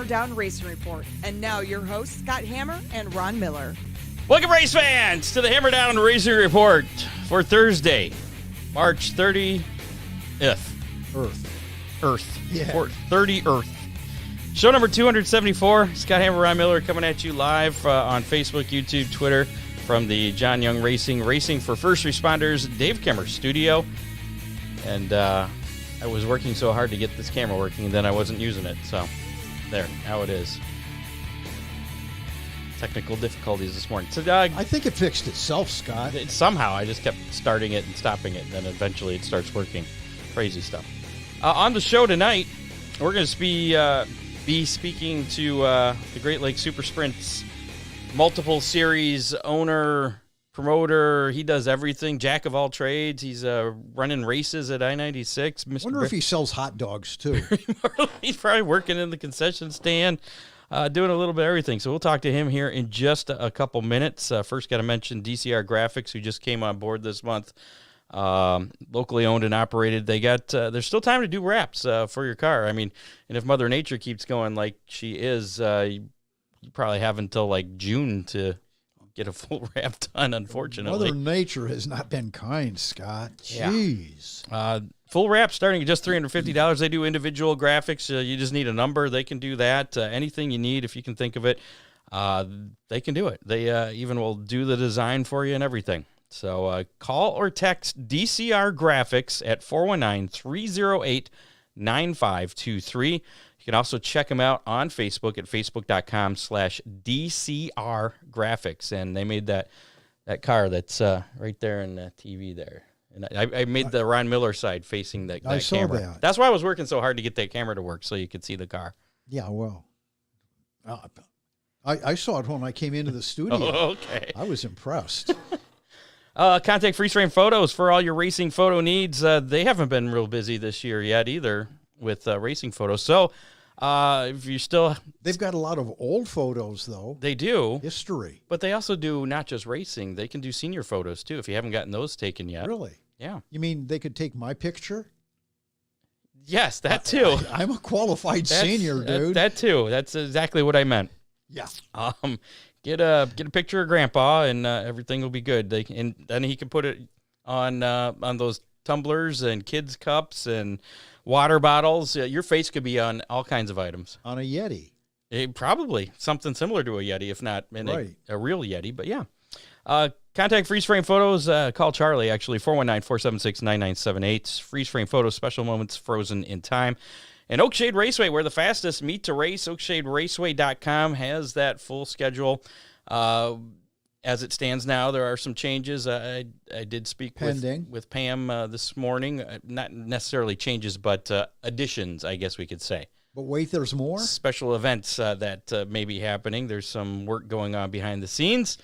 Down Racing Report. And now your hosts, Scott Hammer and Ron Miller. Welcome, race fans, to the Hammer Down Racing Report for Thursday, March 30th. Earth. Yeah. 30 Earth. Show number 274. Scott Hammer, Ron Miller coming at you live on Facebook, YouTube, Twitter from the John Young Racing for First Responders Dave Kemmer studio. And I was working so hard to get this camera working, and then I wasn't using it. So there, how it is. Technical difficulties this morning. So, I think it fixed itself, Scott. Somehow I just kept starting it and stopping it, and then eventually it starts working. Crazy stuff. On the show tonight, we're going to be speaking to the Great Lakes Super Sprints multiple series owner, promoter. He does everything, jack of all trades. He's running races at I-96. I wonder if he sells hot dogs, too. He's probably working in the concession stand. Doing a little bit of everything. So we'll talk to him here in just a couple minutes. First, got to mention DCR Graphics, who just came on board this month. Locally owned and operated. They got, there's still time to do wraps for your car. I mean, and if Mother Nature keeps going like she is, you probably have until like June to get a full wrap done, unfortunately. Mother Nature has not been kind, Scott. Jeez. Yeah. Full wrap starting at just $350. They do individual graphics. You just need a number. They can do that. Anything you need, if you can think of it, they can do it. They even will do the design for you and everything. So call or text DCR Graphics at 419-308-9523. You can also check them out on Facebook at facebook.com/DCR Graphics. And they made that car that's right there in the TV there. And I made the Ron Miller side facing that I saw camera. that. That's why I was working so hard to get that camera to work so you could see the car. Yeah, well, I saw it when I came into the studio. Oh, okay. I was impressed. Contact Freeze Frame Photos for all your racing photo needs. They haven't been real busy this year yet either with racing photos. So if you still... They've got a lot of old photos, though. They do. History. But they also do not just racing. They can do senior photos, too, if you haven't gotten those taken yet. Really? Yeah. You mean they could take my picture? Yes, that too. I'm a qualified senior, dude. That too. That's exactly what I meant. Yeah. Get a picture of Grandpa, and everything will be good. And then he can put it on those tumblers and kids' cups and water bottles. Your face could be on all kinds of items. On a Yeti. Probably something similar to a Yeti, if not right. a real Yeti. But yeah. Contact Freeze Frame Photos. Call Charlie, actually, 419-476-9978. Freeze Frame Photos, special moments frozen in time. And Oakshade Raceway, where the fastest meet to race. OakshadeRaceway.com has that full schedule. As it stands now, there are some changes. I did speak with Pam this morning. Not necessarily changes, but additions, I guess we could say. But wait, there's more? Special events that may be happening. There's some work going on behind the scenes.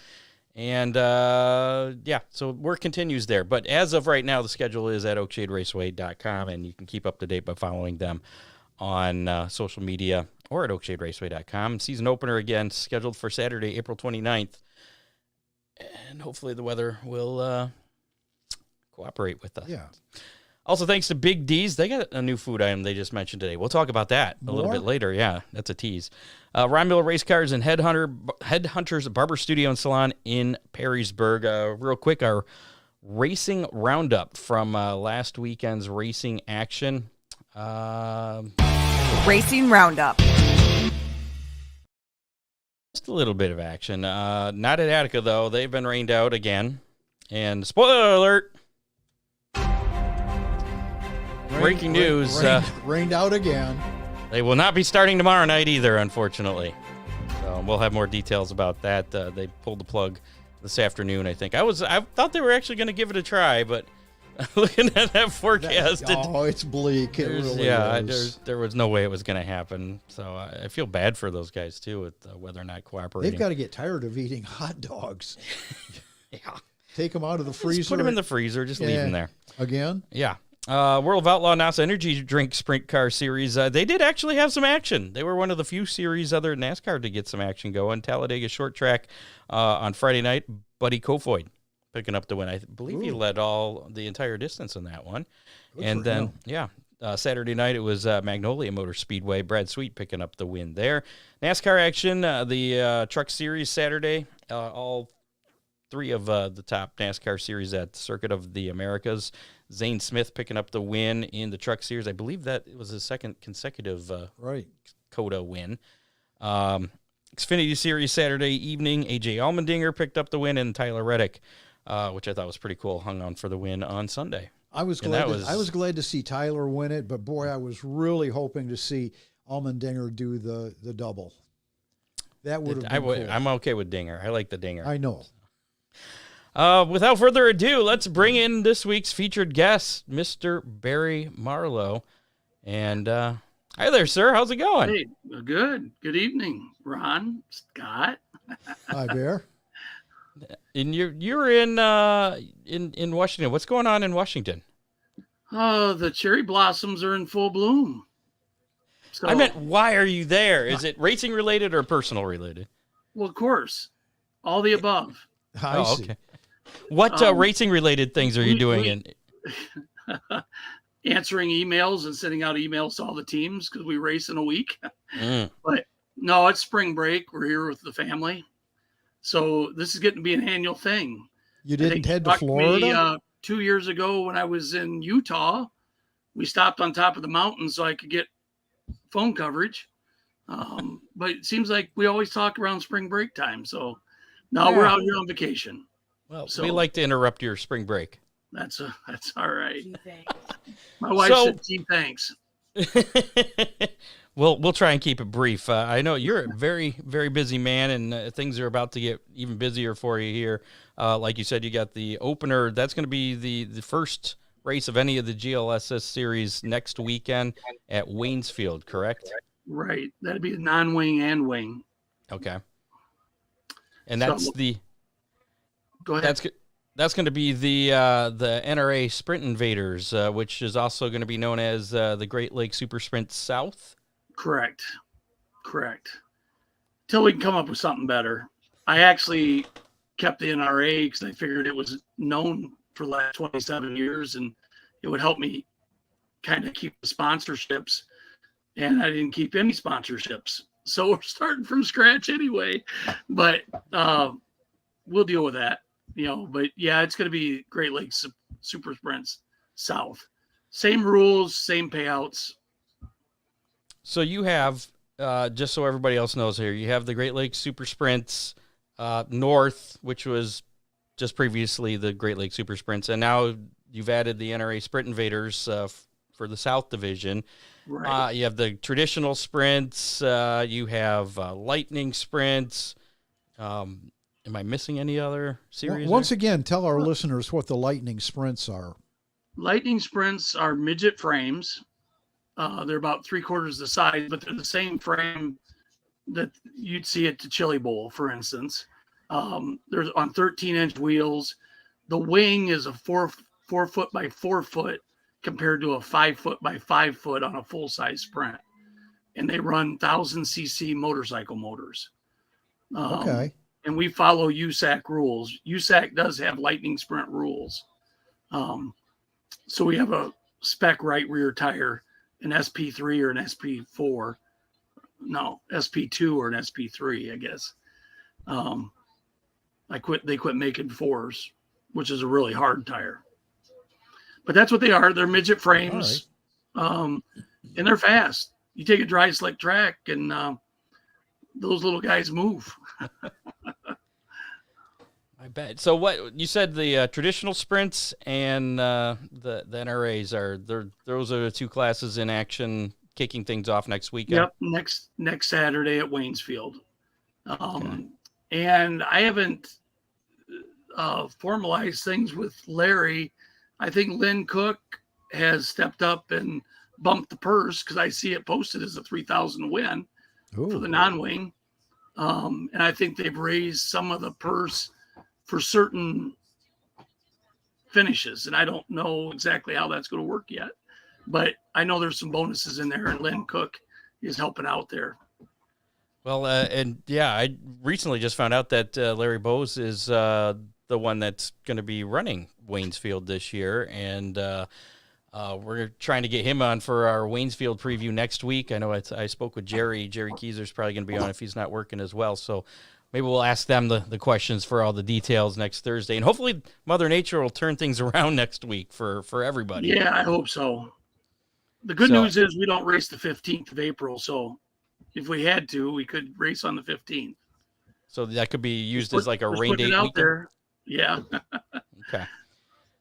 And, so work continues there. But as of right now, the schedule is at OakshadeRaceway.com, and you can keep up to date by following them on social media or at OakshadeRaceway.com. Season opener, again, scheduled for Saturday, April 29th. And hopefully the weather will cooperate with us. Yeah. Also, thanks to Big D's. They got a new food item they just mentioned today. We'll talk about that a little bit later. Yeah, that's a tease. Ron Miller Race Cars and Headhunters Barber Studio and Salon in Perrysburg. Real quick, our racing roundup from last weekend's racing action. Racing Roundup. Just a little bit of action. Not at Attica, though. They've been rained out again. And spoiler alert. Breaking news. Rained out again. They will not be starting tomorrow night either, unfortunately. So we'll have more details about that. They pulled the plug this afternoon, I think. I thought they were actually going to give it a try, but looking at that forecast, it's bleak. It really is. There was no way it was going to happen. So I feel bad for those guys too with weather not cooperating. They've got to get tired of eating hot dogs. Yeah, take them out of the freezer. Just put them in the freezer. Just leave them there again. Yeah. World of Outlaw NASA Energy Drink Sprint Car Series. They did actually have some action. They were one of the few series other than NASCAR to get some action going. Talladega Short Track on Friday night. Buddy Kofoid picking up the win. I believe he led the entire distance in that one. Good and for then, him. yeah, Saturday night, it was Magnolia Motor Speedway. Brad Sweet picking up the win there. NASCAR action, the Truck Series Saturday. All three of the top NASCAR series at Circuit of the Americas. Zane Smith picking up the win in the Truck Series. I believe that was his second consecutive COTA win. Xfinity Series Saturday evening, A.J. Allmendinger picked up the win, and Tyler Reddick, which I thought was pretty cool, hung on for the win on Sunday. I was glad to see Tyler win it, but boy, I was really hoping to see Allmendinger do the double. That would have been cool. I'm okay with Dinger. I like the Dinger. I know. Without further ado, let's bring in this week's featured guest, Mr. Barry Marlow. And hi there, sir. How's it going? Hey, good. Good evening, Ron, Scott. Hi, Bear. And you're in Washington. What's going on in Washington? Oh, the cherry blossoms are in full bloom. So, I meant, why are you there? Is it racing related or personal related? well, of course, all the above. I see. Okay. What racing related things are you doing? Answering emails and sending out emails to all the teams because we race in a week. Mm. But no, it's spring break. We're here with the family. So this is getting to be an annual thing. You didn't head to Talked Florida? Me, 2 years ago when I was in Utah, we stopped on top of the mountain so I could get phone coverage. But it seems like we always talk around spring break time. So now we're out here on vacation. Well, So- we like to interrupt your spring break. That's all right. Gee, thanks. My wife said, gee, thanks. We'll try and keep it brief. I know you're a very, very busy man, and things are about to get even busier for you here. Like you said, you got the opener. That's going to be the first race of any of the GLSS series next weekend at Waynesfield, correct? Right. That'd be non-wing and wing. Okay. And that's So- the Go ahead. that's going to be the NRA Sprint Invaders, which is also going to be known as the Great Lakes Super Sprint South. Correct. Till we can come up with something better. I actually kept the NRA because I figured it was known for the last 27 years and it would help me kind of keep the sponsorships. And I didn't keep any sponsorships. So we're starting from scratch anyway. But we'll deal with that. But yeah, it's going to be Great Lakes Super Sprints South. Same rules, same payouts. So you have, just so everybody else knows here, you have the Great Lakes Super Sprints North, which was just previously the Great Lakes Super Sprints, and now you've added the NRA Sprint Invaders for the South Division. Right. You have the traditional sprints. You have lightning sprints. Am I missing any other series? Once again, tell our listeners what the lightning sprints are. Lightning sprints are midget frames. They're about 3/4 the size, but they're the same frame that you'd see at the Chili Bowl, for instance. They're on 13-inch wheels. The wing is a 4 foot by 4 foot compared to a 5 foot by 5 foot on a full-size sprint. And they run 1,000cc motorcycle motors. Okay. And we follow USAC rules. USAC does have lightning sprint rules. So we have a spec right rear tire, an SP3 or an SP4. No, SP2 or an SP3, I guess. They quit making 4s, which is a really hard tire. But that's what they are. They're midget frames. And they're fast. You take a dry slick track and those little guys move. I bet. So what you said, the traditional sprints and the NRAs those are the two classes in action, kicking things off next weekend. Yep, next Saturday at Waynesfield. And I haven't formalized things with Larry. I think Lynn Cook has stepped up and bumped the purse because I see it posted as a 3,000 win for the non-wing. And I think they've raised some of the purse for certain finishes. And I don't know exactly how that's going to work yet. But I know there's some bonuses in there, and Lynn Cook is helping out there. Well, and yeah, I recently just found out that Larry Bowes is the one that's going to be running Waynesfield this year, and We're trying to get him on for our Waynesfield preview next week. I know I spoke with Jerry. Jerry Keyser's probably going to be on if he's not working as well. So maybe we'll ask them the questions for all the details next Thursday. And hopefully Mother Nature will turn things around next week for everybody. Yeah, I hope so. The good news is we don't race the 15th of April. So if we had to, we could race on the 15th. So that could be used as like a rain date out weekend? there. Yeah. Okay.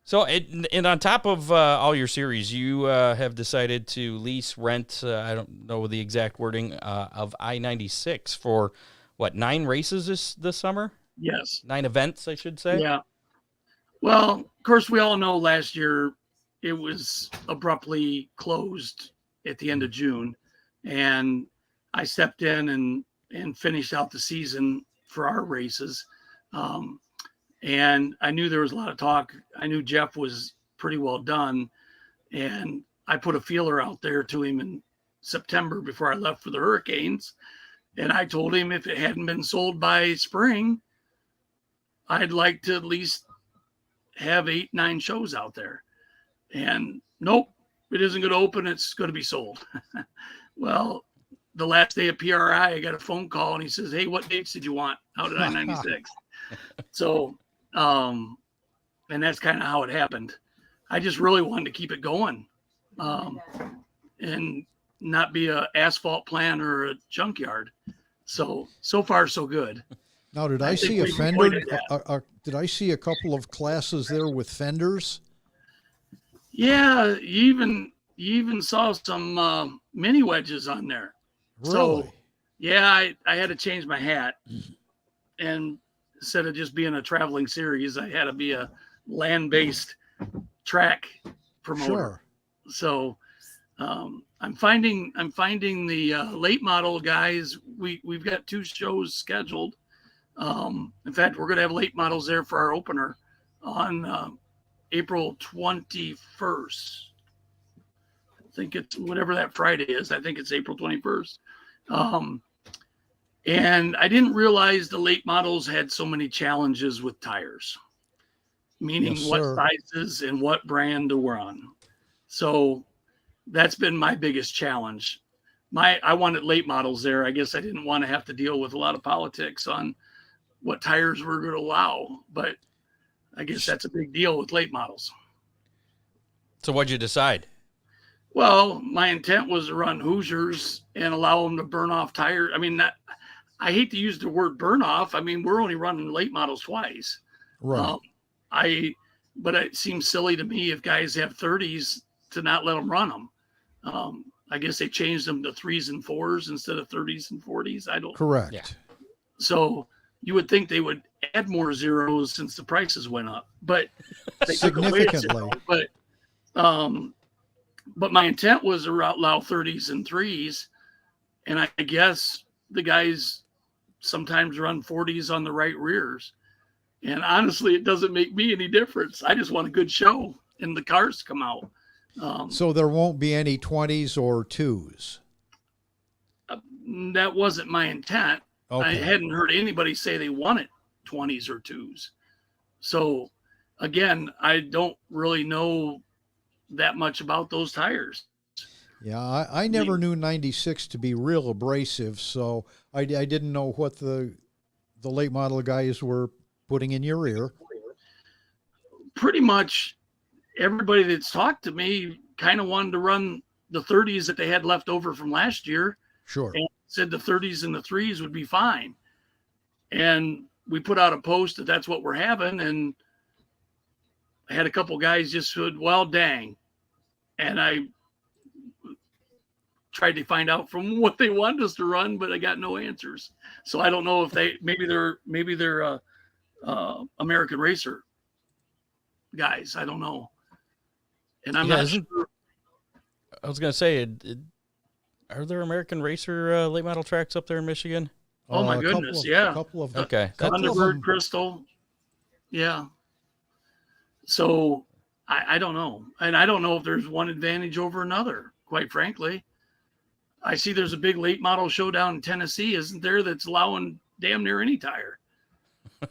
So, and on top of all your series, you have decided to lease, rent, I don't know the exact wording, of I-96 for, 9 races this summer? Yes. 9 events, I should say? Yeah. Well, of course, we all know last year it was abruptly closed at the end of June. And I stepped in and finished out the season for our races. And I knew there was a lot of talk. I knew Jeff was pretty well done. And I put a feeler out there to him in September before I left for the Hurricanes. And I told him if it hadn't been sold by spring, I'd like to at least have 8-9 shows out there. And nope, it isn't going to open. It's going to be sold. Well, the last day of PRI, I got a phone call and he says, "Hey, what dates did you want out at I-96?" So, and that's kind of how it happened. I just really wanted to keep it going, and not be a asphalt plant or a junkyard. So far, so good. Now, did I see a fender? Did I see a couple of classes there with fenders? Yeah, you even saw some mini wedges on there. Really? So, yeah, I had to change my hat, and instead of just being a traveling series, I had to be a land-based track promoter. Sure. So I'm finding the late model guys. We've got 2 shows scheduled. In fact, we're going to have late models there for our opener on April 21st. I think it's whatever that Friday is. I think it's April 21st. And I didn't realize the late models had so many challenges with tires, meaning what sizes and what brand to run. So that's been my biggest challenge. I wanted late models there. I guess I didn't want to have to deal with a lot of politics on what tires we're going to allow, but I guess that's a big deal with late models. So what'd you decide? Well, my intent was to run Hoosiers and allow them to burn off tires. I mean, I hate to use the word burn off. I mean, we're only running late models twice. Right. But it seems silly to me if guys have 30s to not let them run them. I guess they changed them to 3s and 4s instead of 30s and 40s. I don't. Correct. Yeah. So you would think they would add more zeros since the prices went up, but they took away a zero. But my intent was to allow 30s and 3s, and I guess the guys sometimes run 40s on the right rears. And honestly, it doesn't make me any difference. I just want a good show and the cars to come out. So there won't be any 20s or 2s? That wasn't my intent. Okay. I hadn't heard anybody say they wanted 20s or 2s. So again, I don't really know that much about those tires. Yeah, I never knew 96 to be real abrasive, so I didn't know what the late model guys were putting in your ear. Pretty much everybody that's talked to me kind of wanted to run the 30s that they had left over from last year. Sure. And said the 30s and the 3s would be fine. And we put out a post that that's what we're having. And I had a couple guys just said, well, dang. And I tried to find out from what they wanted us to run, but I got no answers. So I don't know if maybe they're American Racer guys. I don't know. And I'm not sure. I was going to say, are there American Racer late model tracks up there in Michigan? Oh my goodness. Yeah. A couple of Okay. Thunderbird, Crystal. Yeah. So I don't know. And I don't know if there's one advantage over another, quite frankly. I see there's a big late model showdown in Tennessee, isn't there, that's allowing damn near any tire.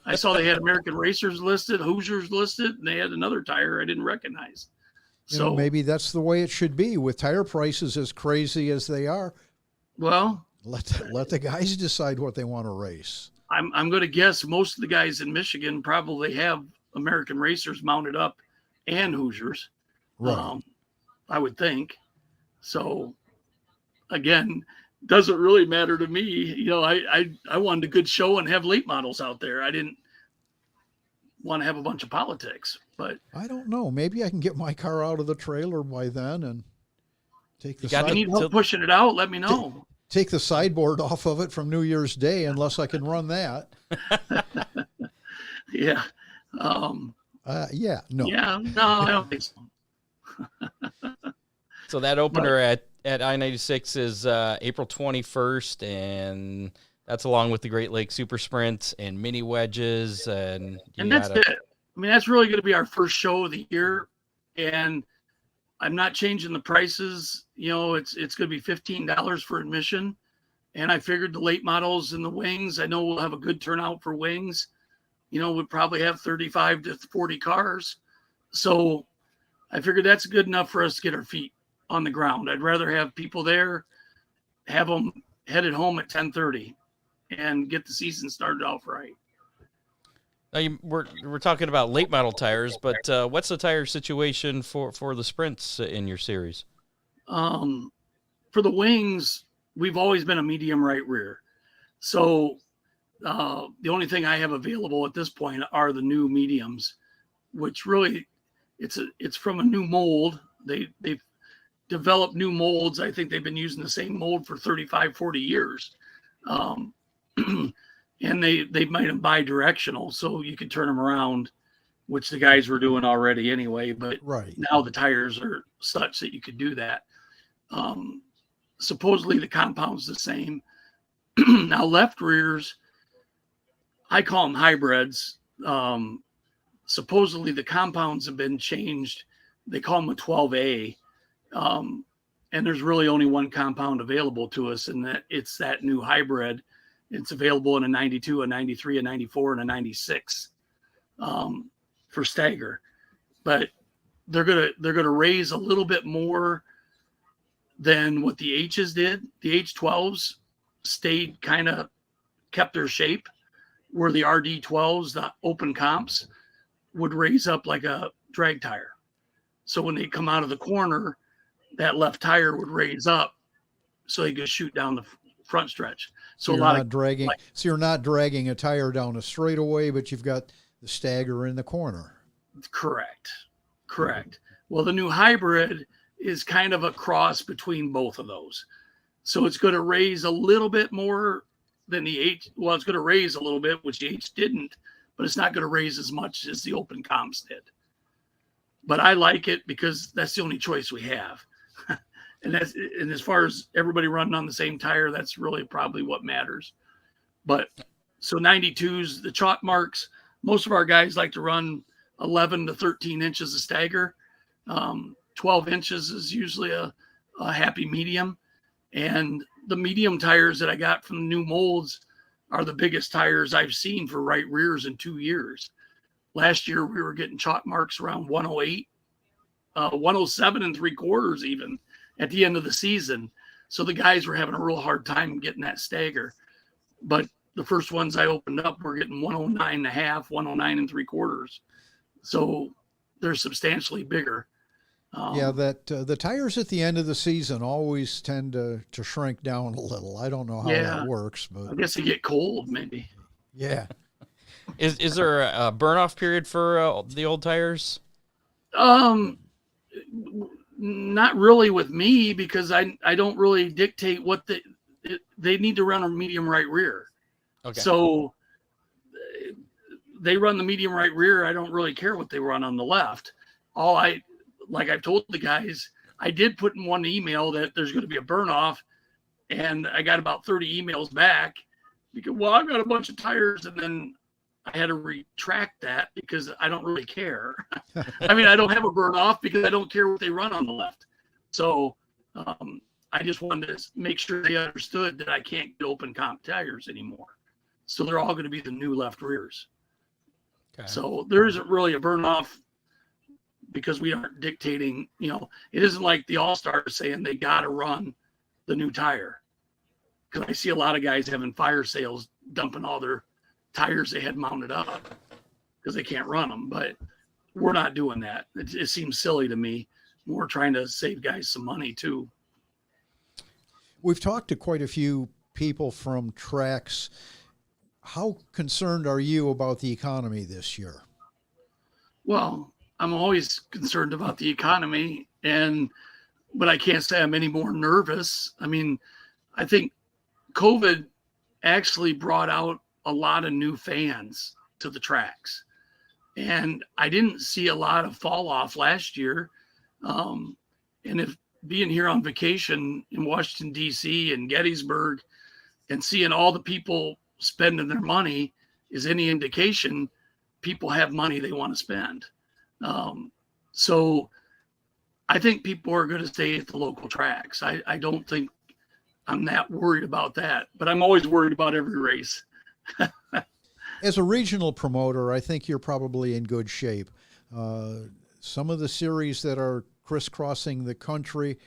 I saw they had American Racers listed, Hoosiers listed, and they had another tire I didn't recognize. So maybe that's the way it should be with tire prices as crazy as they are. Well, let the guys decide what they want to race. I'm going to guess most of the guys in Michigan probably have American racers mounted up and Hoosiers. Right. I would think. So again, doesn't really matter to me. You know, I wanted a good show and have late models out there. I didn't want to have a bunch of politics, but I don't know. Maybe I can get my car out of the trailer by then and take the if you need help pushing it out, let me know. Take the sideboard off of it from New Year's Day, unless I can run that. Yeah. Yeah. No. Yeah. No, I don't think so. So that opener at I-96 is April 21st, and that's along with the Great Lakes Super Sprint and mini wedges, and that's it. I mean, that's really going to be our first show of the year, and I'm not changing the prices. You know, it's going to be $15 for admission, and I figured the late models and the wings. I know we'll have a good turnout for wings. You know, we'll probably have 35 to 40 cars, so I figured that's good enough for us to get our feet on the ground. I'd rather have people there, have them headed home at 10:30, and get the season started off right. Now we're talking about late model tires, but what's the tire situation for the sprints in your series? For the wings, we've always been a medium right rear. So the only thing I have available at this point are the new mediums, which really it's from a new mold. They've developed new molds. I think they've been using the same mold for 35, 40 years. And they made them bi-directional, so you could turn them around, which the guys were doing already anyway. But right now the tires are such that you could do that. Supposedly the compound's the same. Now left rears, I call them hybrids. Supposedly the compounds have been changed. They call them a 12A. And there's really only one compound available to us, and that it's that new hybrid. It's available in a 92, a 93, a 94, and a 96 for stagger. But they're gonna raise a little bit more than what the H's did. The H12s stayed kept their shape, where the RD12s, the open comps, would raise up like a drag tire. So when they come out of the corner, that left tire would raise up so they could shoot down the front stretch. So you're not dragging a tire down a straightaway, but you've got the stagger in the corner. Correct. Well, the new hybrid is kind of a cross between both of those. So it's going to raise a little bit more than the H. Well, it's going to raise a little bit, which the H didn't, but it's not going to raise as much as the open comps did. But I like it because that's the only choice we have. And as far as everybody running on the same tire, that's really probably what matters. But so 92s, the chalk marks, most of our guys like to run 11 to 13 inches of stagger. 12 inches is usually a happy medium. And the medium tires that I got from the new molds are the biggest tires I've seen for right rears in 2 years. Last year, we were getting chalk marks around 108, 107 and 3/4 even at the end of the season. So the guys were having a real hard time getting that stagger. But the first ones I opened up were getting 109 and a half, 109 and 3/4. So they're substantially bigger. The tires at the end of the season always tend to shrink down a little. I don't know how that works, but I guess they get cold maybe. Yeah. Is there a burn off period for the old tires? Not really with me, because I don't really dictate what they need to run a medium right rear. Okay. So they run the medium right rear. I don't really care what they run on the left. Like I've told the guys, I did put in one email that there's going to be a burn off, and I got about 30 emails back because, well, I've got a bunch of tires, and then I had to retract that because I don't really care. I mean, I don't have a burn off because I don't care what they run on the left. So I just wanted to make sure they understood that I can't get open comp tires anymore. So they're all going to be the new left rears. Okay. So there isn't really a burn off because we aren't dictating, it isn't like the all-stars saying they got to run the new tire. Because I see a lot of guys having fire sales, dumping all their tires they had mounted up because they can't run them. But we're not doing that. It seems silly to me. We're trying to save guys some money too. We've talked to quite a few people from tracks. How concerned are you about the economy this year? Well, I'm always concerned about the economy, but I can't say I'm any more nervous. I mean, I think COVID actually brought out a lot of new fans to the tracks. And I didn't see a lot of fall off last year. And if being here on vacation in Washington, D.C. and Gettysburg and seeing all the people spending their money is any indication, people have money they want to spend. So I think people are going to stay at the local tracks. I don't think I'm that worried about that, but I'm always worried about every race. As a regional promoter, I think you're probably in good shape. Some of the series that are crisscrossing the country,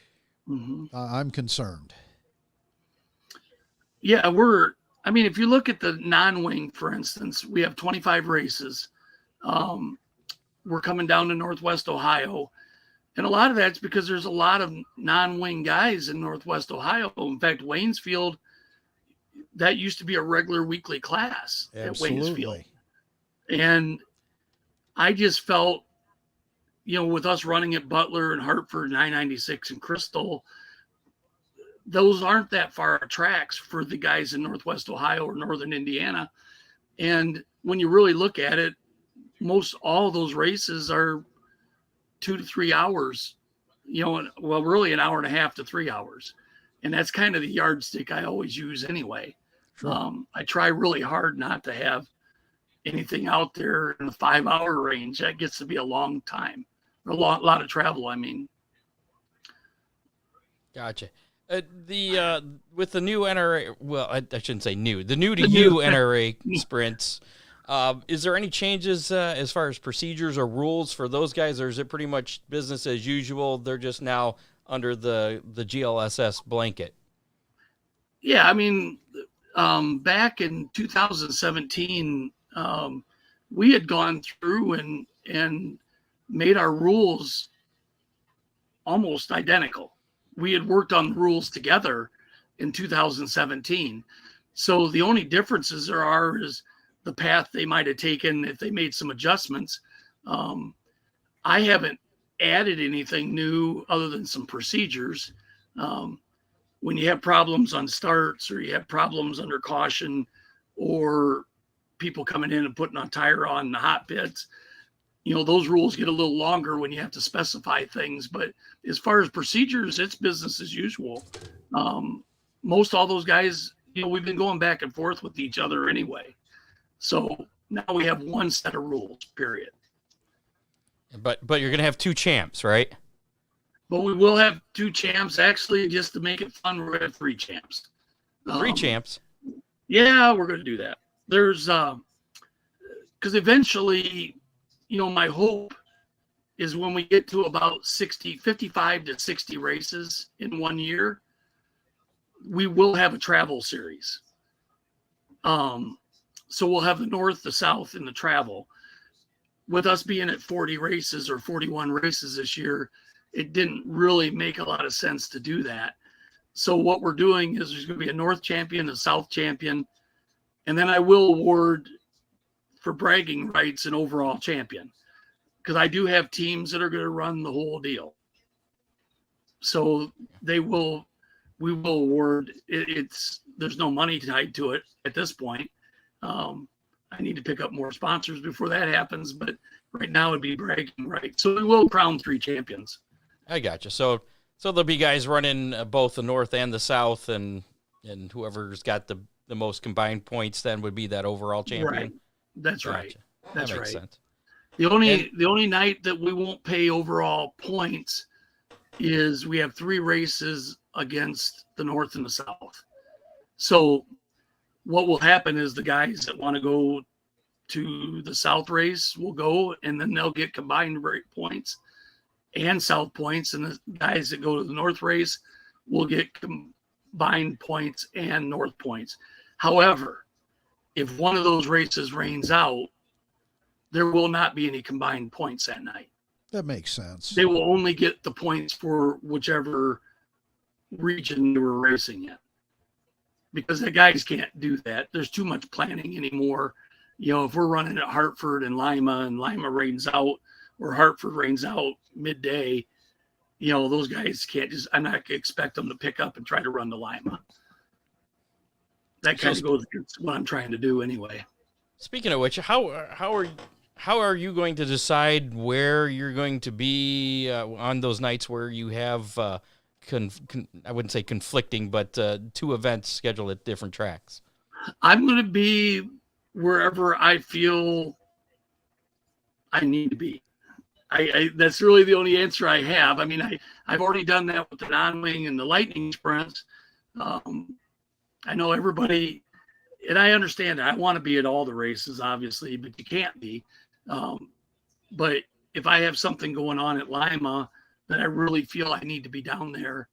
I'm concerned. Yeah, if you look at the non-wing, for instance, we have 25 races. We're coming down to Northwest Ohio. And a lot of that's because there's a lot of non-wing guys in Northwest Ohio. In fact, Waynesfield, that used to be a regular weekly class at Waynesfield. And I just felt, with us running at Butler and Hartford and I-96 and Crystal, those aren't that far tracks for the guys in Northwest Ohio or Northern Indiana. And when you really look at it, most all of those races are 2 to 3 hours, really an hour and a half to 3 hours. And that's kind of the yardstick I always use anyway. Sure. I try really hard not to have anything out there in the 5 hour range. That gets to be a long time, a lot of travel. I mean, gotcha. With the new NRA, well, I shouldn't say new, the new to you NRA sprints. Is there any changes as far as procedures or rules for those guys, or is it pretty much business as usual? They're just now under the GLSS blanket. Yeah, I mean, back in 2017, we had gone through and made our rules almost identical. We had worked on the rules together in 2017. So the only differences there are is the path they might have taken if they made some adjustments. I haven't added anything new other than some procedures. When you have problems on starts or you have problems under caution or people coming in and putting a tire on the hot pits, those rules get a little longer when you have to specify things. But as far as procedures, it's business as usual. Most all those guys, we've been going back and forth with each other anyway. So now we have one set of rules, period. But you're going to have 2 champs, right? But we will have 2 champs. Actually, just to make it fun, we're going to have 3 champs. 3 champs? Yeah, we're going to do that. There's, because eventually, my hope is when we get to about 55 to 60 races in 1 year, we will have a travel series. So we'll have the North, the South, and the travel. With us being at 40 races or 41 races this year, it didn't really make a lot of sense to do that. So what we're doing is there's going to be a North champion, a South champion, and then I will award for bragging rights an overall champion, because I do have teams that are going to run the whole deal. So we will award there's no money tied to it at this point. I need to pick up more sponsors before that happens, but right now it'd be bragging rights. So we will crown 3 champions. I gotcha. So there'll be guys running both the North and the South, and whoever's got the most combined points then would be that overall champion. Right. That's gotcha. right. That's that makes right. sense. The only night that we won't pay overall points is we have 3 races against the North and the South. So what will happen is the guys that want to go to the South race will go, and then they'll get combined rate points. and south points, and the guys that go to the north race will get combined points and north points. However, if one of those races rains out, there will not be any combined points that night. That makes sense. They will only get the points for whichever region they were racing in, because the guys can't do that. There's too much planning anymore. You know, if we're running at Hartford and Lima rains out, or Hartford rains out midday, you know, those guys can't just, I'm not going to expect them to pick up and try to run to Lima. That kind of goes against what I'm trying to do anyway. Speaking of which, how are you going to decide where you're going to be on those nights where you have, I wouldn't say conflicting, but two events scheduled at different tracks? I'm going to be wherever I feel I need to be. That's really the only answer I have. I mean, I've already done that with the non-wing and the lightning sprints. I know everybody, and I understand that I want to be at all the races, obviously, but you can't be. But if I have something going on at Lima that I really feel I need to be down there,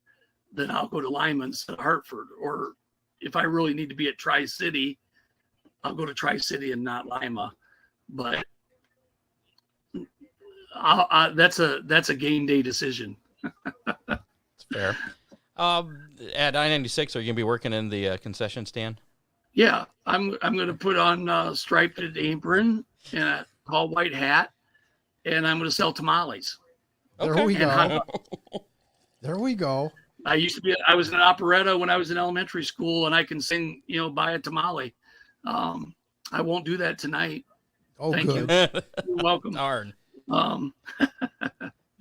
then I'll go to Lima instead of Hartford. Or if I really need to be at Tri-City, I'll go to Tri-City and not Lima. But that's a game day decision. That's fair. At I-96, are you gonna be working in the concession stand? Yeah, I'm gonna put on striped apron and a tall white hat, and I'm gonna sell tamales. Okay. There we go. There we go. I was in an operetta when I was in elementary school, and I can sing, you know, buy a tamale. I won't do that tonight. Oh, Thank good. you. You're welcome. Darn.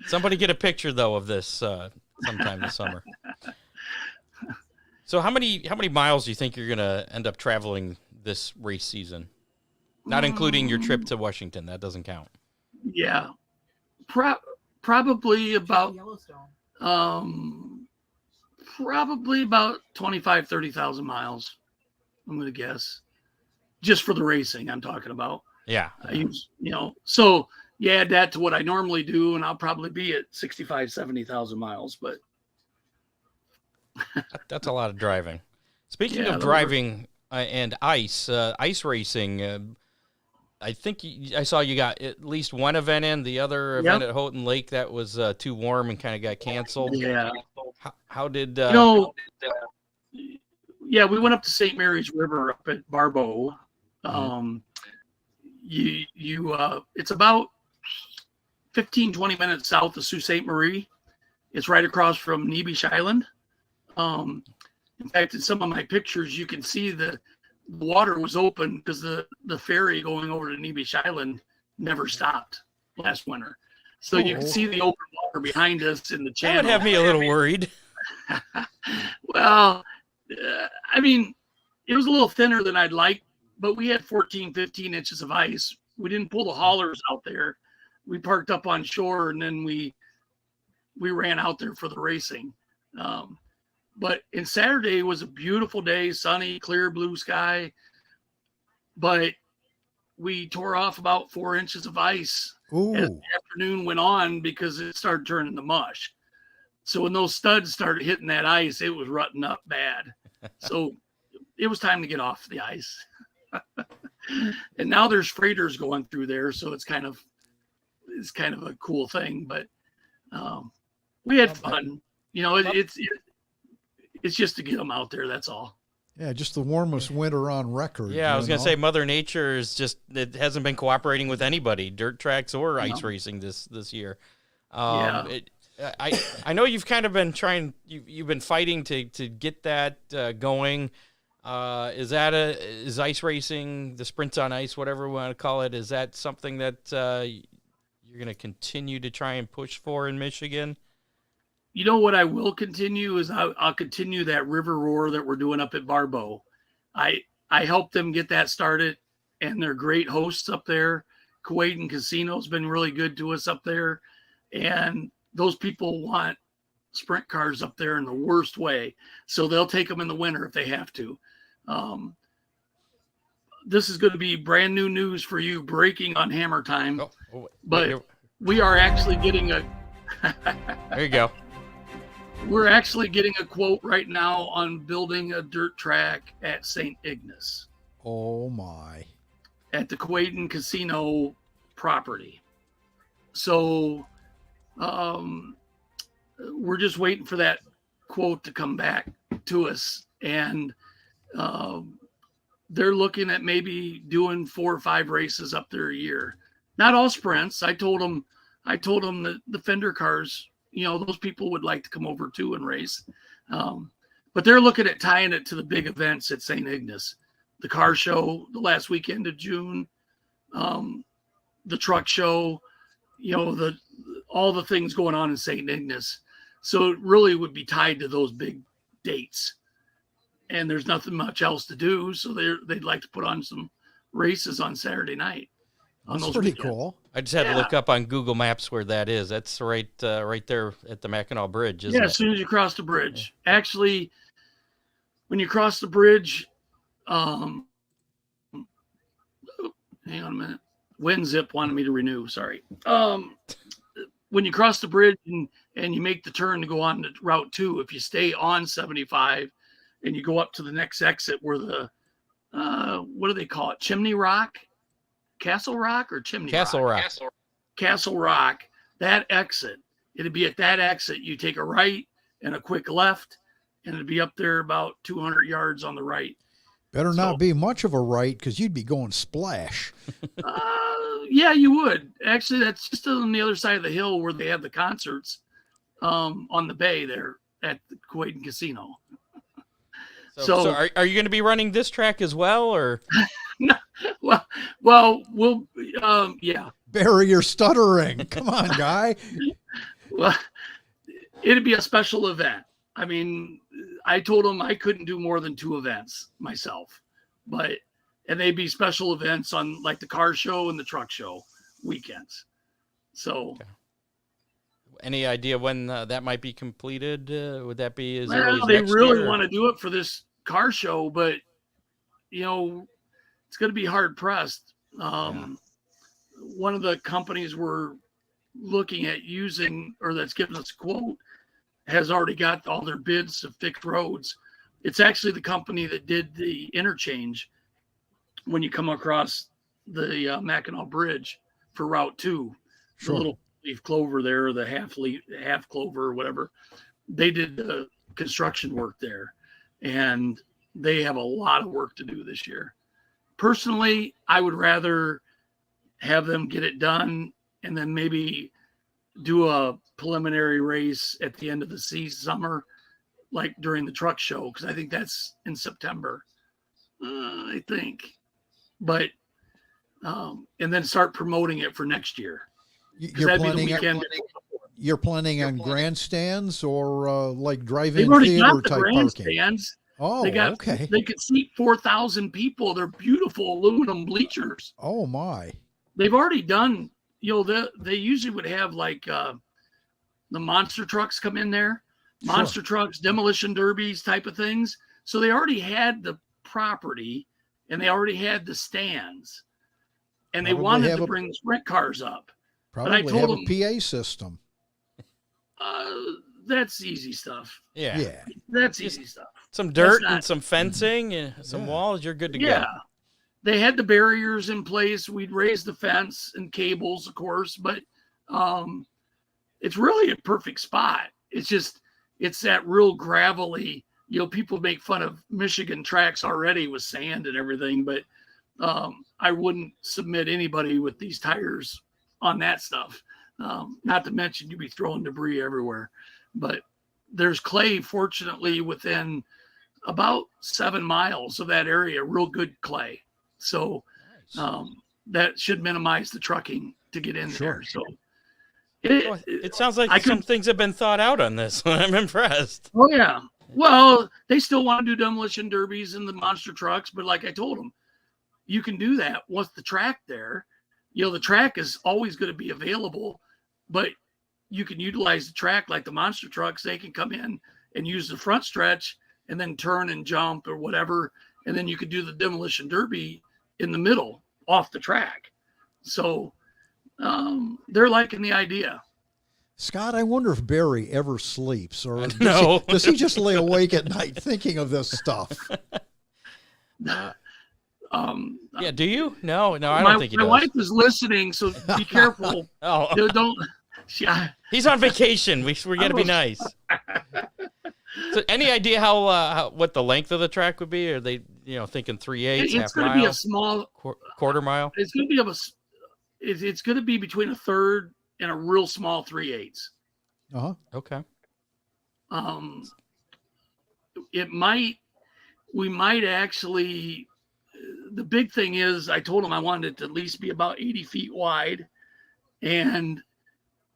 Somebody get a picture though of this sometime this summer. So how many miles do you think you're gonna end up traveling this race season? Not including your trip to Washington. That doesn't count. Yeah. Probably about probably about 30,000 miles. I'm gonna guess. Just for the racing I'm talking about. Yeah. I use, you know, so you add that to what I normally do, and I'll probably be at 70,000 miles, but that's a lot of driving. Speaking of driving and ice racing, I think I saw you got at least one event in. The other event at Houghton Lake that was too warm and kind of got canceled. Yeah. How did yeah, we went up to St. Mary's River up at Barbeau. It's about 15-20 minutes south of Sault Ste. Marie. It's right across from Neebish Island. In fact, in some of my pictures, you can see the water was open because the ferry going over to Neebish Island never stopped last winter. So you can see the open water behind us in the channel. That would have me a little worried. Well, I mean, it was a little thinner than I'd like, but we had 15 inches of ice. We didn't pull the haulers out there. We parked up on shore, and then we ran out there for the racing. But Saturday was a beautiful day, sunny, clear blue sky. But we tore off about 4 inches of ice as the afternoon went on because it started turning to mush. So when those studs started hitting that ice, it was rutting up bad. So it was time to get off the ice. And now there's freighters going through there, so it's kind of a cool thing. But we had fun. You know, it's just to get them out there. That's all. Yeah, just the warmest winter on record. Yeah, I was going to say Mother Nature it hasn't been cooperating with anybody, dirt tracks or ice racing this year. I know you've kind of been you've been fighting to get that going. Is ice racing, the sprints on ice, whatever we want to call it, is that something that you're going to continue to try and push for in Michigan? You know what I will continue is I'll continue that river roar that we're doing up at Barbeau. I helped them get that started, and they're great hosts up there. Kuwait and Casino's been really good to us up there, and those people want sprint cars up there in the worst way, so they'll take them in the winter if they have to. This is going to be brand new news for you, breaking on Hammer Time. But we are actually getting There you go. We're actually getting a quote right now on building a dirt track at St. Ignace. Oh my. At the Quaden Casino property. So we're just waiting for that quote to come back to us. And they're looking at maybe doing 4 or 5 races up there a year. Not all sprints. I told them that the fender cars, those people would like to come over too and race. But they're looking at tying it to the big events at St. Ignace. The car show the last weekend of June, the truck show, all the things going on in St. Ignace. So it really would be tied to those big dates. And there's nothing much else to do. So they'd like to put on some races on Saturday night. That's pretty cool. I just had to look up on Google Maps where that is. That's right there at the Mackinac Bridge, isn't it? As soon as you cross the bridge. Yeah. Actually, when you cross the bridge, hang on a minute. WinZip wanted me to renew. Sorry. When you cross the bridge and you make the turn to go on to Route 2, if you stay on 75 and you go up to the next exit where the what do they call it? Chimney Rock? Castle Rock or Chimney Rock? Castle Rock. That exit. It'd be at that exit. You take a right and a quick left, and it'd be up there about 200 yards on the right. Better not be much of a right, because you'd be going splash. Yeah, you would. Actually, that's just on the other side of the hill where they have the concerts on the bay there at the Quaden Casino. So are you going to be running this track as well, or? No, well, we'll, yeah. Barry, you're stuttering. Come on, guy. Well, it'd be a special event. I mean, I told them I couldn't do more than 2 events myself, and they'd be special events on like the car show and the truck show weekends. So, okay. Any idea when that might be completed? Would that be as early as next year? They really want to do it for this car show, but it's going to be hard pressed. One of the companies we're looking at using, or that's giving us a quote, has already got all their bids of fixed roads. It's actually the company that did the interchange when you come across the Mackinac Bridge for Route 2. Sure. The little leaf clover there, or the half clover or whatever. They did the construction work there, and they have a lot of work to do this year. Personally, I would rather have them get it done and then maybe do a preliminary race at the end of the summer, like during the truck show, because I think that's in September, I think. But and then start promoting it for next year. You're planning on grandstands or like drive-in They've already theater got the type grandstands. Parking? Oh, okay. They could seat 4,000 people. They're beautiful aluminum bleachers. Oh my! They've already done. They usually would have like the monster trucks come in there, monster trucks, demolition derbies type of things. So they already had the property, and they already had the stands, and they wanted to bring the sprint cars up. Probably but I told them, a PA system. That's easy stuff. Yeah. That's easy stuff. Some dirt and some fencing and some walls, you're good to go. Yeah. They had the barriers in place. We'd raise the fence and cables, of course, but it's really a perfect spot. It's that real gravelly, people make fun of Michigan tracks already with sand and everything, but I wouldn't submit anybody with these tires on that stuff. Not to mention you'd be throwing debris everywhere. But there's clay, fortunately, within about 7 miles of that area, real good clay. So that should minimize the trucking to get in there. So it sounds like some things have been thought out on this. I'm impressed. Oh, yeah. Well, they still want to do demolition derbies and the monster trucks. But like I told them, you can do that once the track there. The track is always going to be available, but you can utilize the track like the monster trucks. They can come in and use the front stretch and then turn and jump or whatever. And then you could do the demolition derby in the middle off the track. So they're liking the idea. Scott, I wonder if Barry ever sleeps, or does he just lay awake at night thinking of this stuff? Yeah, do you? No, I don't think he does. My wife is listening, so be careful. Don't. Yeah. He's on vacation. We got to be nice. So, any idea how what the length of the track would be? Are they thinking 3/8, It's half going mile? to be a small quarter mile. It's going to be it's going to be between a third and a real small 3/8. Okay. We might actually. The big thing is, I told him I wanted it to at least be about 80 feet wide, and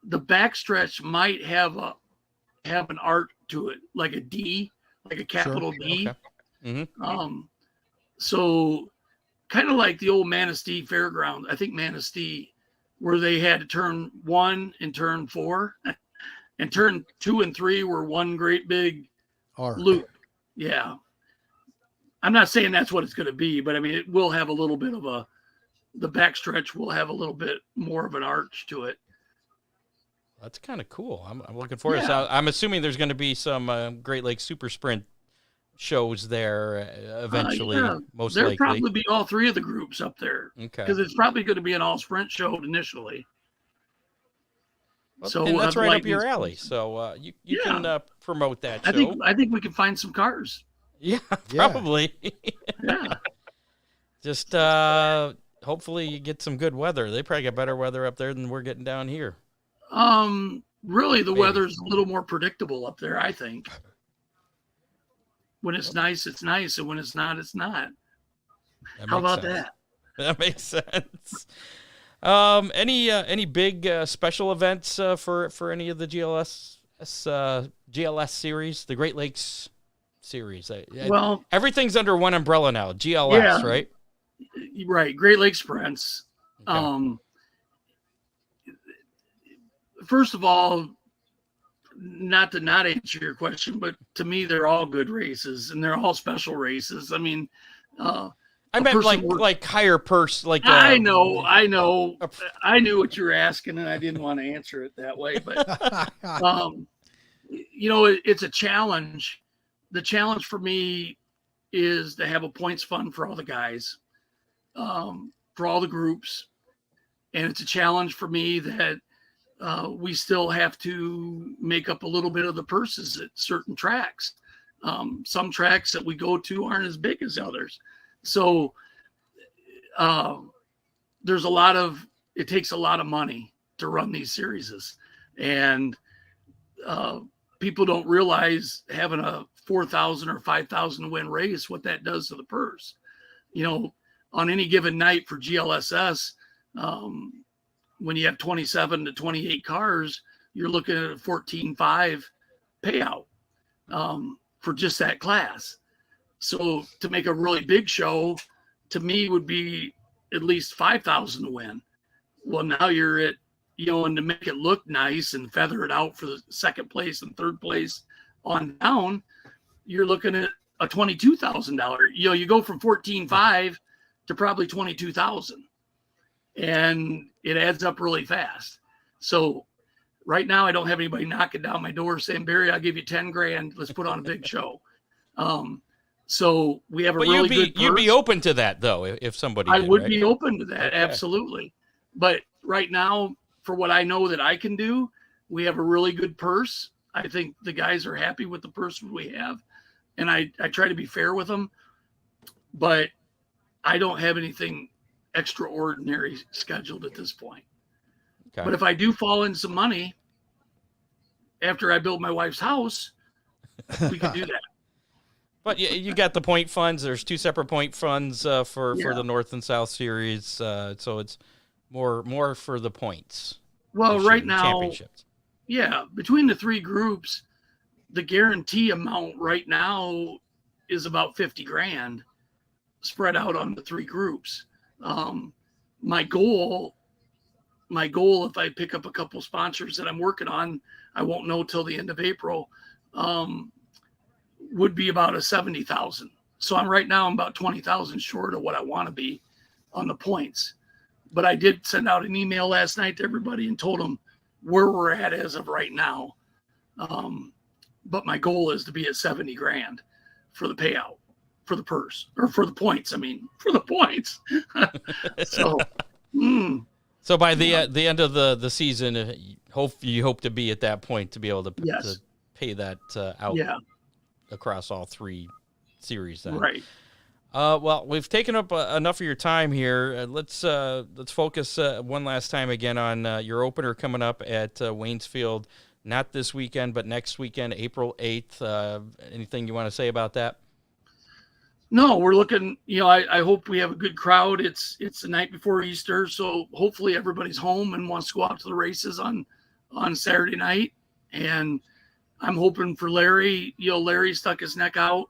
the backstretch might have an arc to it, like a D, like a capital D. Okay. Mm-hmm. So kind of like the old Manistee Fairground, I think Manistee, where they had to turn 1 and turn 4, and turn 2 and 3 were one great big loop. Yeah. I'm not saying that's what it's going to be, but I mean, it will have a little bit of the backstretch will have a little bit more of an arch to it. That's kind of cool. I'm looking forward to it. I'm assuming there's going to be some Great Lakes Super Sprint shows there eventually, most likely. There'll probably be all 3 of the groups up there. Okay. Because it's probably going to be an all sprint show initially. Well, so and that's right up your alley. So you can promote that show. I think we can find some cars. Yeah, probably. Yeah. Just hopefully you get some good weather. They probably get better weather up there than we're getting down here. Really, the weather's a little more predictable up there, I think. When it's nice, it's nice, and when it's not, it's not. How about that? That makes sense. Any big special events for any of the GLS series, the Great Lakes series? Well, everything's under one umbrella now. GLS, right? Right. Great Lakes Sprints. Okay. First of all, not to not answer your question, but to me, they're all good races and they're all special races. I mean, I meant like higher purse. Like I know. I knew what you were asking, and I didn't want to answer it that way. But it's a challenge. The challenge for me is to have a points fund for all the guys, for all the groups, and it's a challenge for me that we still have to make up a little bit of the purses at certain tracks. Some tracks that we go to aren't as big as others. So it takes a lot of money to run these series. And people don't realize having a 4,000 or 5,000 win race, what that does to the purse. On any given night for GLSS, when you have 27 to 28 cars, you're looking at a 14.5 payout for just that class. So to make a really big show, to me, would be at least 5,000 to win. Well, now you're at, and to make it look nice and feather it out for the second place and third place on down, you're looking at a $22,000. You go from 14.5 to probably 22,000, and it adds up really fast. So right now, I don't have anybody knocking down my door saying, Barry, I'll give you 10 grand. Let's put on a big show. So we have a really good purse. You'd be open to that, though, if somebody did, I would be open to that, okay. Absolutely. But right now, for what I know that I can do, we have a really good purse. I think the guys are happy with the purse we have. And I try to be fair with them. But I don't have anything extraordinary scheduled at this point. Okay. But if I do fall in some money after I build my wife's house, we can do that. But you got the point funds. There's 2 separate point funds for the North and South series, so it's more for the points. Well, right now, championships. Yeah, between the 3 groups, the guarantee amount right now is about 50 grand spread out on the 3 groups. My goal, if I pick up a couple sponsors that I'm working on, I won't know till the end of April. Would be about a 70,000. So I'm about 20,000 short of what I want to be on the points. But I did send out an email last night to everybody and told them, where we're at as of right now. But my goal is to be at 70 grand for the payout, for the purse, or for the points. I mean, for the points. So, So by the end of the season, you hope to be at that point to be able to, yes. to pay that out across all 3 series. Then. Right. Well, we've taken up enough of your time here. Let's focus one last time again on your opener coming up at Waynesfield. Not this weekend, but next weekend, April 8th. Anything you want to say about that? No, we're looking, I hope we have a good crowd. It's the night before Easter, so hopefully everybody's home and wants to go out to the races on Saturday night. And I'm hoping for Larry. Larry stuck his neck out,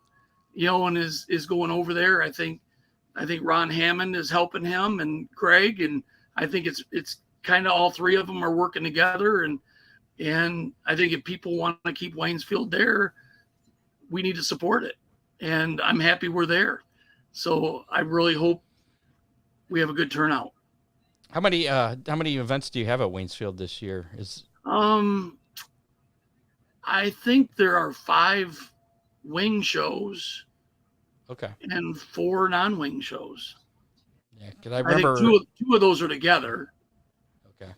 and is going over there. I think Ron Hammond is helping him, and Greg, and I think it's kind of all 3 of them are working together. And I think if people want to keep Waynesfield there, we need to support it. And I'm happy we're there. So I really hope we have a good turnout. How many events do you have at Waynesfield this year? I think there are 5 wing shows. Okay. And 4 non-wing shows. Yeah, because I remember I think two of those are together. Okay.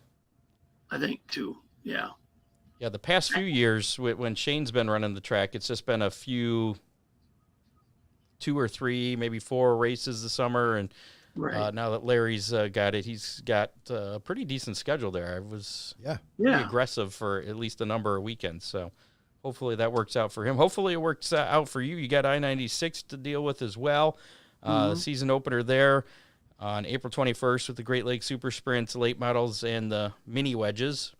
I think 2. Yeah. Yeah, the past few years when Shane's been running the track, it's just been a few, 2 or 3, maybe 4 races this summer, and right. Now that Larry's got it, he's got a pretty decent schedule there. I was pretty aggressive for at least a number of weekends, so hopefully that works out for him. Hopefully it works out for you. You got I-96 to deal with as well. Season opener there on April 21st with the Great Lakes Super Sprints, late models, and the mini wedges.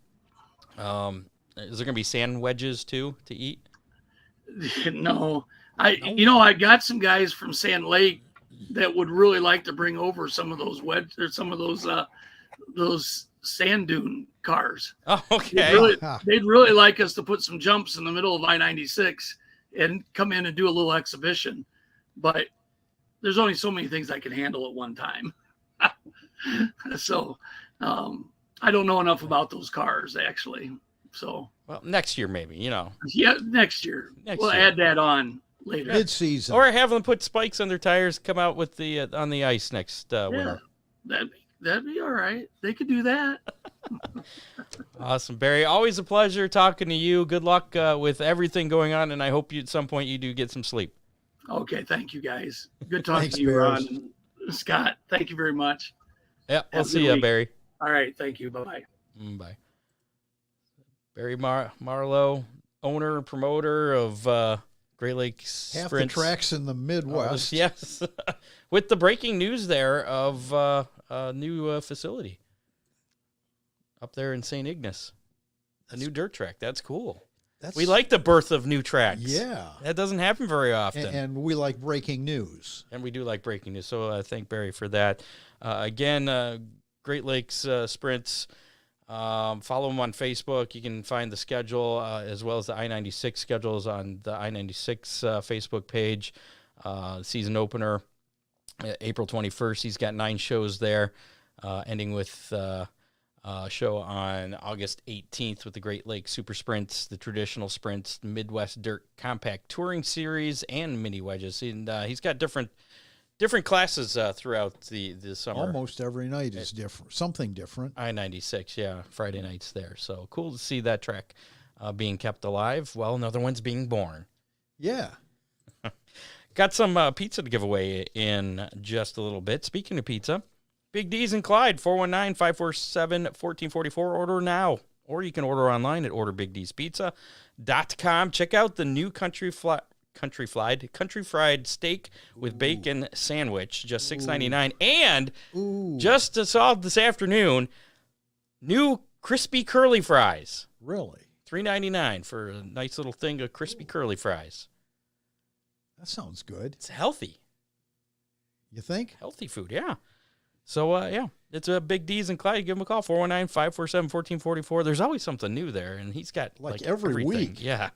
Is there going to be sand wedges too to eat? No. I got some guys from Sand Lake that would really like to bring over some of those some of those sand dune cars. Oh, okay. They'd really like us to put some jumps in the middle of I-96 and come in and do a little exhibition. But there's only so many things I can handle at one time. So I don't know enough about those cars, actually. So, well, next year maybe, Yeah, next year. We'll year. add that on later. Mid-season. Or have them put spikes on their tires, come out with the on the ice next winter. That'd be all right. They could do that. Awesome, Barry. Always a pleasure talking to you. Good luck with everything going on, and I hope at some point you do get some sleep. Okay, thank you, guys. Good talking Thanks, to you, Bears. Ron and Scott. Thank you very much. Yeah, we'll see you, Barry. All right, thank you. Bye-bye. Bye. Barry Marlow, owner and promoter of Great Lakes Half Sprints. the tracks in the Midwest. Yes. With the breaking news there of a new facility up there in St. Ignace. A new dirt track. That's cool. We like the birth of new tracks. Yeah. That doesn't happen very often. And we like breaking news. And we do like breaking news. So thank Barry for that. Again, Great Lakes Sprints. Follow them on Facebook. You can find the schedule as well as the I-96 schedules on the I-96 Facebook page. Season opener, April 21st. He's got 9 shows there, ending with a show on August 18th with the Great Lakes Super Sprints, the traditional sprints, the Midwest Dirt Compact Touring Series, and mini wedges. And he's got different classes throughout the summer. Almost every night is different, something different. I-96, yeah, Friday nights there. So cool to see that track being kept alive while another one's being born. Yeah. Got some pizza to give away in just a little bit. Speaking of pizza, Big D's in Clyde, 419-547-1444. Order now. Or you can order online at orderbigdspizza.com. Check out the new country fried steak with bacon sandwich, just $6.99. And just saw this afternoon, new crispy curly fries. Really? $3.99 for a nice little thing of crispy curly fries. That sounds good. It's healthy. You think? Healthy food, yeah. So, yeah, it's a Big D's in Clyde. Give him a call, 419-547-1444. There's always something new there, and he's got like every everything. week. Yeah.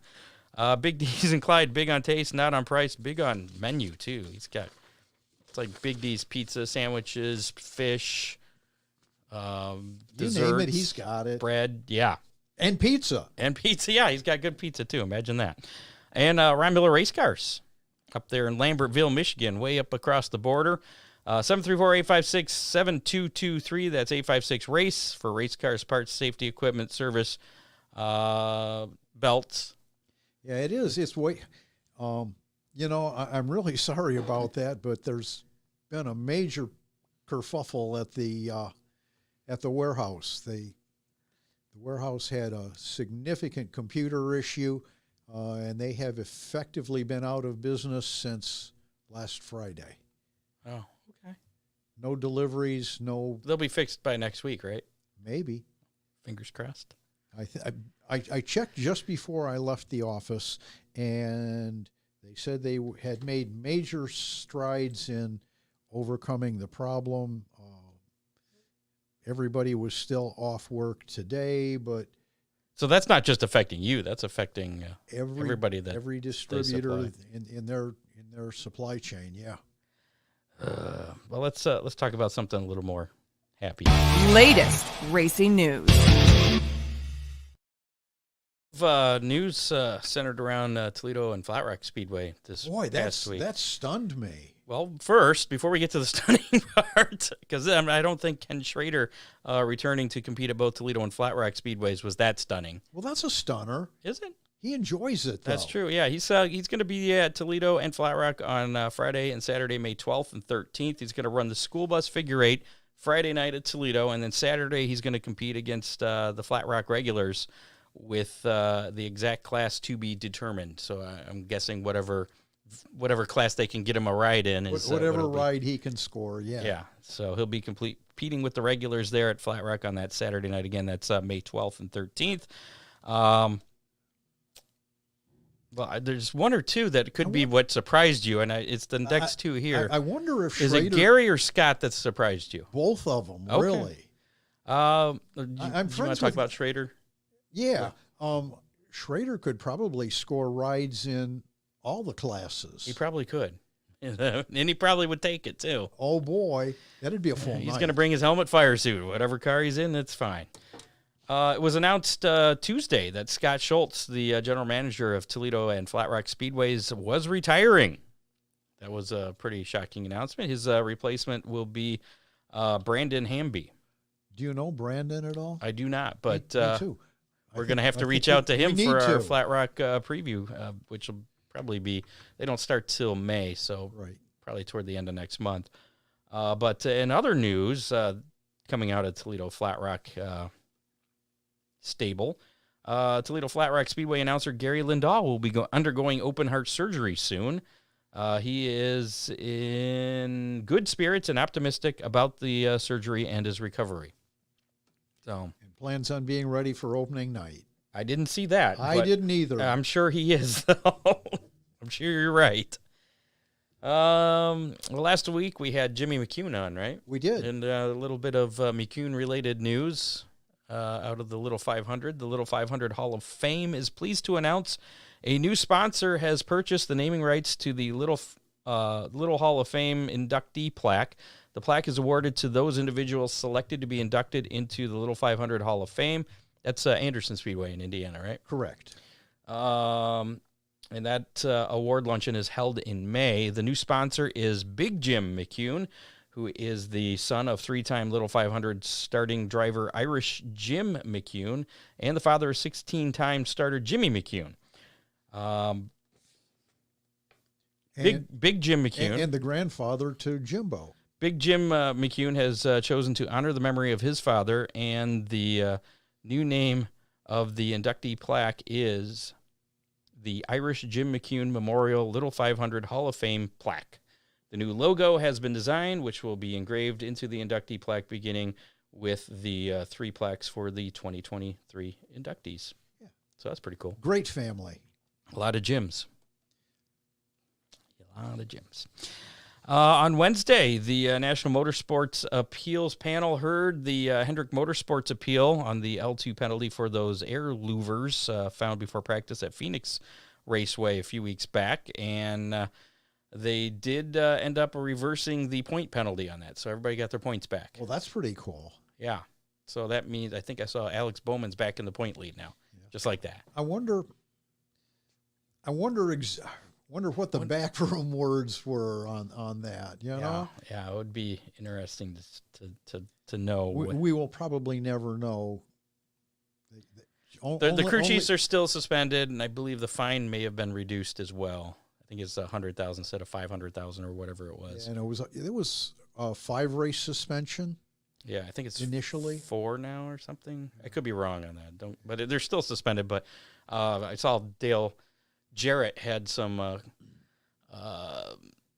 Big D's in Clyde, big on taste, not on price, big on menu, too. It's like Big D's pizza, sandwiches, fish, desserts. You name it, he's got it. Bread, yeah. And pizza. And pizza, yeah, he's got good pizza too. Imagine that. And Ryan Miller Race Cars up there in Lambertville, Michigan, way up across the border. 734-856-7223. That's 856-RACE for race cars, parts, safety, equipment, service, belts. Yeah, it is. It's way. I'm really sorry about that, but there's been a major kerfuffle at the warehouse. The warehouse had a significant computer issue, and they have effectively been out of business since last Friday. Oh, okay. No deliveries, no. They'll be fixed by next week, right? Maybe. Fingers crossed. I checked just before I left the office, and they said they had made major strides in overcoming the problem. Everybody was still off work today, but so that's not just affecting you; that's affecting everybody. Every distributor in their supply chain. Yeah. Well, let's talk about something a little more happy. Latest racing news. News centered around Toledo and Flat Rock Speedway this past week. That stunned me. Well, first, before we get to the stunning part, because I don't think Ken Schrader returning to compete at both Toledo and Flat Rock Speedways was that stunning. Well, that's a stunner. Is it? He enjoys it, though. That's true. Yeah, he's going to be at Toledo and Flat Rock on Friday and Saturday, May 12th and 13th. He's going to run the school bus figure eight Friday night at Toledo, and then Saturday he's going to compete against the Flat Rock regulars with the exact class to be determined. So I'm guessing whatever class they can get him a ride in is whatever ride he can score. Yeah. Yeah. So he'll be competing with the regulars there at Flat Rock on that Saturday night. Again, that's May 12th and 13th. Well, there's one or two that could be what surprised you, and it's the next two here. I wonder if Schrader, is it Gary or Scott that surprised you? Both of them, okay. Really. I'm friends you want to talk about Schrader? Yeah. Schrader could probably score rides in all the classes. He probably could. And he probably would take it, too. Oh, boy. That'd be a full night. He's going to bring his helmet fire suit. Whatever car he's in, that's fine. It was announced Tuesday that Scott Schultz, the general manager of Toledo and Flat Rock Speedways, was retiring. That was a pretty shocking announcement. His replacement will be Brandon Hamby. Do you know Brandon at all? I do not, but me too. We're going to have to reach out to him for our Flat Rock preview, which will probably be, they don't start till May, so probably toward the end of next month. But in other news, coming out of Toledo Flat Rock stable, Toledo Flat Rock Speedway announcer Gary Lindahl will be undergoing open heart surgery soon. He is in good spirits and optimistic about the surgery and his recovery. So, and plans on being ready for opening night. I didn't see that. I didn't either. I'm sure he is, though. I'm sure you're right. Well, last week we had Jimmy McCune on, right? We did. And a little bit of McCune-related news out of the Little 500. The Little 500 Hall of Fame is pleased to announce a new sponsor has purchased the naming rights to the Little Hall of Fame inductee plaque. The plaque is awarded to those individuals selected to be inducted into the Little 500 Hall of Fame. That's Anderson Speedway in Indiana, right? Correct. And that award luncheon is held in May. The new sponsor is Big Jim McCune, who is the son of three-time Little 500 starting driver Irish Jim McCune and the father of 16-time starter Jimmy McCune. Big Jim McCune. And the grandfather to Jimbo. Big Jim McCune has chosen to honor the memory of his father, and the new name of the inductee plaque is the Irish Jim McCune Memorial Little 500 Hall of Fame plaque. The new logo has been designed, which will be engraved into the inductee plaque, beginning with the three plaques for the 2023 inductees. Yeah. So that's pretty cool. Great family. A lot of Jims. On Wednesday, the National Motorsports Appeals Panel heard the Hendrick Motorsports appeal on the L2 penalty for those air louvers found before practice at Phoenix Raceway a few weeks back, and they did end up reversing the point penalty on that, so everybody got their points back. Well, that's pretty cool. Yeah. So that means I think I saw Alex Bowman's back in the point lead now, just like that. I wonder what the backroom words were on that. You know? Yeah, it would be interesting to know. We will probably never know. The crew chiefs are still suspended, and I believe the fine may have been reduced as well. I think it's 100,000 instead of 500,000 or whatever it was. And it was a 5-race suspension. Yeah, I think it's initially 4 now or something. I could be wrong on that. But they're still suspended. But I saw Dale Jarrett had some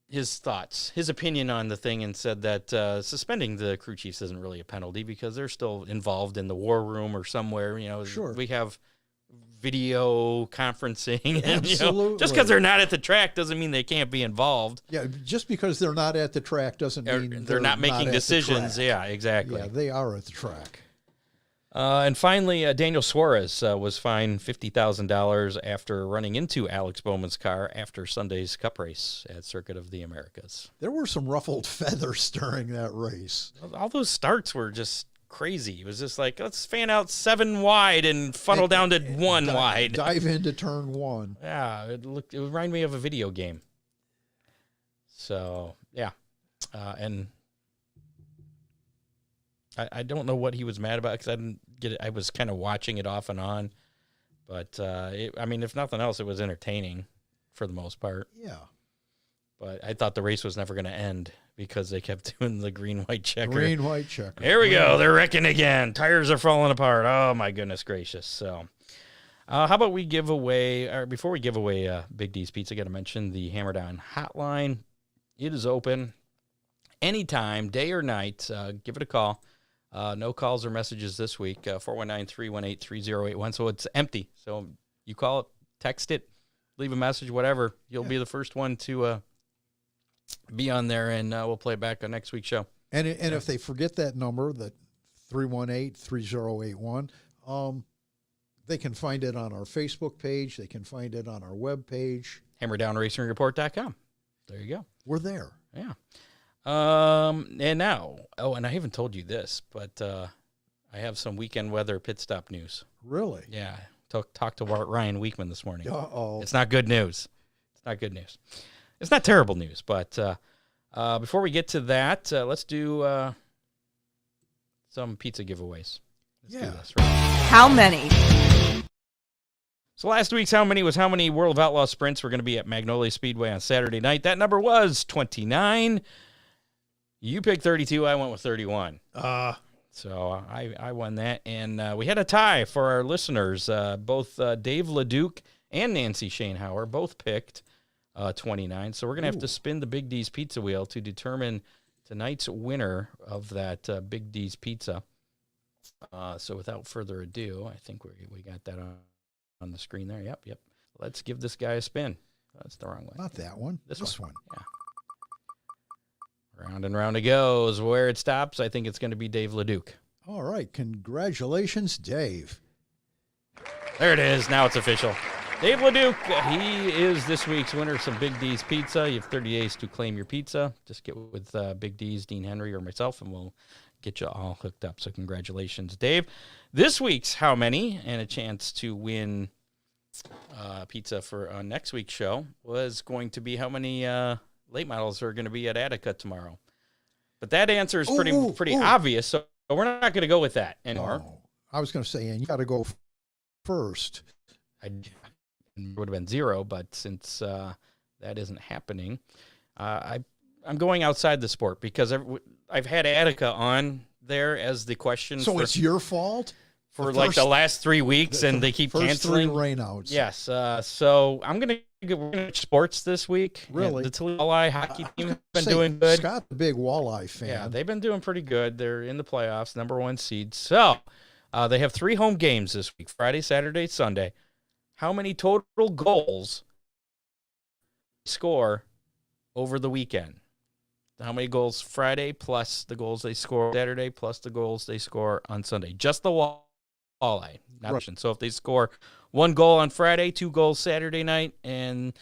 his thoughts, his opinion on the thing, and said that suspending the crew chiefs isn't really a penalty because they're still involved in the war room or somewhere. You know, sure. We have video conferencing, and Absolutely. Just because they're not at the track doesn't mean they can't be involved. Yeah, just because they're not at the track doesn't mean they're not making decisions. Yeah, exactly. Yeah, they are at the track. And finally, Daniel Suarez was fined $50,000 after running into Alex Bowman's car after Sunday's Cup race at Circuit of the Americas. There were some ruffled feathers during that race. All those starts were just crazy. It was just like, let's fan out 7 wide and funnel down to 1 wide. Dive into turn 1. Yeah, it reminded me of a video game. So, yeah. And I don't know what he was mad about because I didn't get it. I was kind of watching it off and on. But, if nothing else, it was entertaining for the most part. Yeah. But I thought the race was never going to end because they kept doing the green-white checker. Green-white checker. Here we go. They're wrecking again. Tires are falling apart. Oh, my goodness gracious. So, how about we give away, or before we give away Big D's Pizza, I got to mention the Hammer Down hotline. It is open anytime, day or night. Give it a call. No calls or messages this week, 419-318-3081. So it's empty. So you call it, text it, leave a message, whatever. You'll be the first one to be on there, and we'll play it back on next week's show. And if they forget that number, that 318-3081, they can find it on our Facebook page. They can find it on our web page. HammerdownRacingReport.com. There you go. We're there. Yeah. And now, and I haven't told you this, but I have some weekend weather pit stop news. Really? Yeah. Talked to Ryan Weekman this morning. Uh-oh. It's not good news. It's not good news. It's not terrible news, but before we get to that, let's do some pizza giveaways. Let's do this, right? How many? So last week's how many was how many World of Outlaw sprints were going to be at Magnolia Speedway on Saturday night. That number was 29. You picked 32. I went with 31. So I won that. And we had a tie for our listeners. Both Dave LeDuc and Nancy Schoenhauer both picked 29. So we're going to have to spin the Big D's Pizza Wheel to determine tonight's winner of that Big D's Pizza. So without further ado, I think we got that on the screen there. Yep. Let's give this guy a spin. That's the wrong one. Not that one. This one. Yeah. Round and round it goes. Where it stops, I think it's going to be Dave LeDuc. All right. Congratulations, Dave. There it is. Now it's official. Dave LeDuc, he is this week's winner of some Big D's Pizza. You have 30 days to claim your pizza. Just get with Big D's, Dean Henry, or myself, and we'll get you all hooked up. So congratulations, Dave. This week's How Many, and a chance to win pizza for next week's show, was going to be how many late models are going to be at Attica tomorrow. But that answer is pretty obvious, so we're not going to go with that anymore. No. I was going to say, and you got to go first. It would have been 0, but since that isn't happening, I'm going outside the sport because I've had Attica on there as the question. So it's your fault? For like the last 3 weeks, and they keep canceling. First 3 rainouts. Yes. So I'm going to go sports this week. Really? The Toledo Walleye hockey team has been doing good. Scott's a big walleye fan. Yeah, they've been doing pretty good. They're in the playoffs, number 1 seed. So they have 3 home games this week, Friday, Saturday, Sunday. How many total goals score over the weekend? How many goals Friday plus the goals they score Saturday plus the goals they score on Sunday? Just the walleye, not right. So if they score 1 goal on Friday, 2 goals Saturday night, and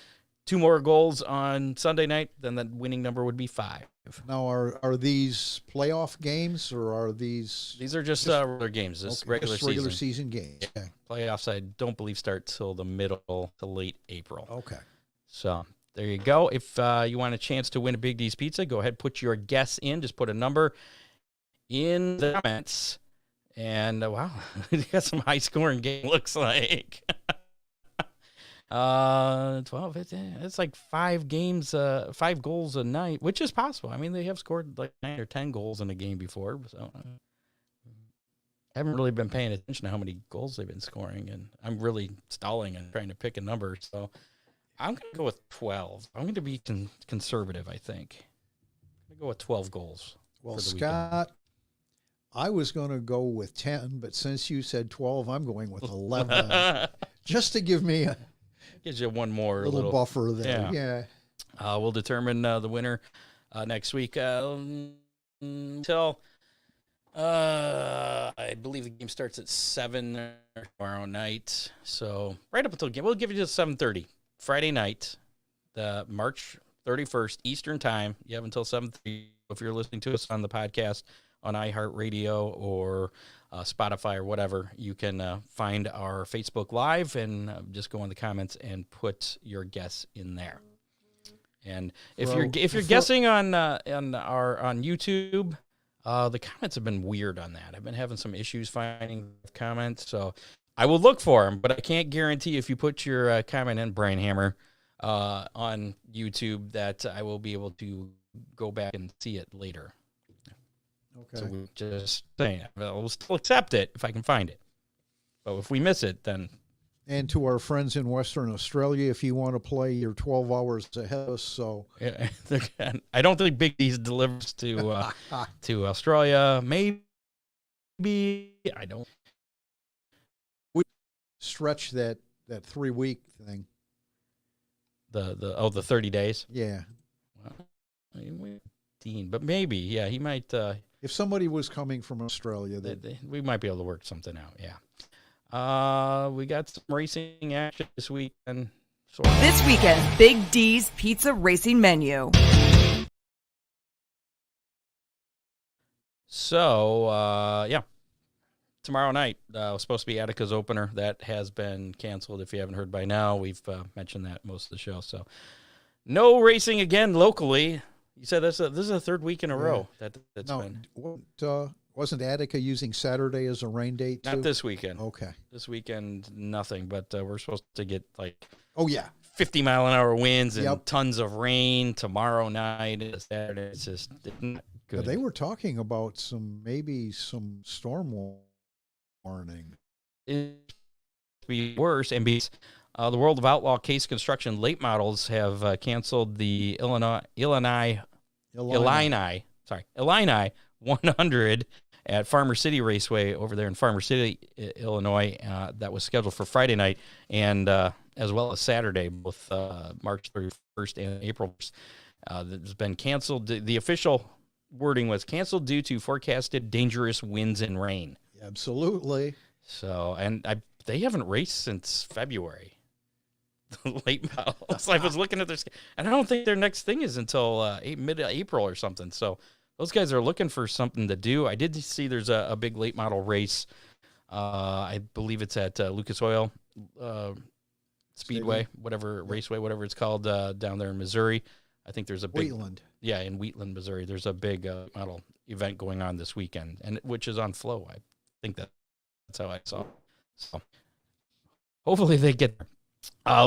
2 more goals on Sunday night, then the winning number would be 5. Now, are these playoff games or are these? These are just regular games. This Okay, regular just regular season. season games. Okay. Playoffs, I don't believe, start till the middle to late April. Okay. So there you go. If you want a chance to win a Big D's Pizza, go ahead, put your guess in. Just put a number in the comments. And wow, you got some high-scoring game, looks like. 12. It's like 5 games, 5 goals a night, which is possible. I mean, they have scored like 9 or 10 goals in a game before, so I haven't really been paying attention to how many goals they've been scoring, and I'm really stalling and trying to pick a number. So I'm going to go with 12. I'm going to be conservative, I think. I'm going to go with 12 goals. Well, Scott, I was going to go with 10, but since you said 12, I'm going with 11, just to give me a gives you one more little buffer there. Yeah. We'll determine the winner next week. Until I believe the game starts at 7 tomorrow night. So right up until the game, we'll give you just 7:30 Friday night, the March 31st Eastern time. You have until 7:30 if you're listening to us on the podcast on iHeartRadio or Spotify or whatever. You can find our Facebook Live and just go in the comments and put your guess in there. And if you're guessing on YouTube, the comments have been weird on that. I've been having some issues finding comments, so I will look for them, but I can't guarantee if you put your comment in, Brian Hammer, on YouTube, that I will be able to go back and see it later. Okay. So we're just saying, we'll still accept it if I can find it. But if we miss it, then... And to our friends in Western Australia, if you want to play, you're 12 hours ahead of us. So yeah, I don't think Big D's delivers to Australia. Maybe, I don't. We stretch that 3-week thing. The 30 days? Yeah. Well, but maybe, yeah, he might... if somebody was coming from Australia, we might be able to work something out, yeah. We got some racing action this weekend. This weekend's Big D's Pizza Racing Menu. So, yeah. Tomorrow night was supposed to be Attica's opener. That has been canceled. If you haven't heard by now, we've mentioned that most of the show. So, no racing again locally. You said this is the 3rd week in a row that's been. Wasn't Attica using Saturday as a rain date too? Not this weekend. Okay. This weekend, nothing. But we're supposed to get 50-mile-an-hour winds and tons of rain tomorrow night and Saturday. It's just not good. But they were talking about maybe some storm warning. It'd be worse. And the World of Outlaw Case Construction late models have canceled the Illini 100 at Farmer City Raceway over there in Farmer City, Illinois. That was scheduled for Friday night and as well as Saturday, both March 31st and April 1st. It's been canceled. The official wording was canceled due to forecasted dangerous winds and rain. Absolutely. So, and they haven't raced since February. The late models. I was looking at their, and I don't think their next thing is until mid-April or something. So those guys are looking for something to do. I did see there's a big late model race. I believe it's at Lucas Oil Speedway, Raceway, whatever it's called, down there in Missouri. I think there's a big Wheatland. Yeah, in Wheatland, Missouri. There's a big model event going on this weekend, and which is on Flow. I think that's how I saw it. So hopefully they get there.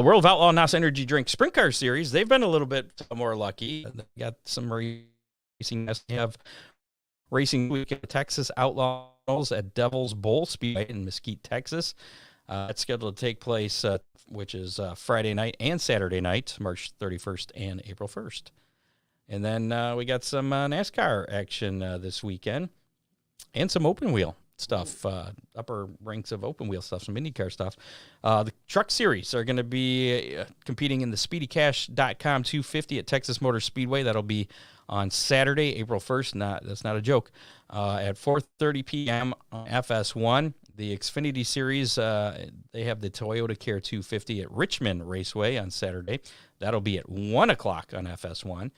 World of Outlaw NOS Energy Drink Sprint Car Series, they've been a little bit more lucky. They got some racing. They have racing week at Texas Outlaws at Devil's Bowl Speedway in Mesquite, Texas. It's scheduled to take place, which is Friday night and Saturday night, March 31st and April 1st. And then we got some NASCAR action this weekend and some open wheel stuff, upper ranks of open wheel stuff, some IndyCar stuff. The Truck Series are going to be competing in the SpeedyCash.com 250 at Texas Motor Speedway. That'll be on Saturday, April 1st. That's not a joke. At 4:30 p.m. on FS1. The Xfinity Series, they have the Toyota Care 250 at Richmond Raceway on Saturday. That'll be at 1 o'clock on FS1.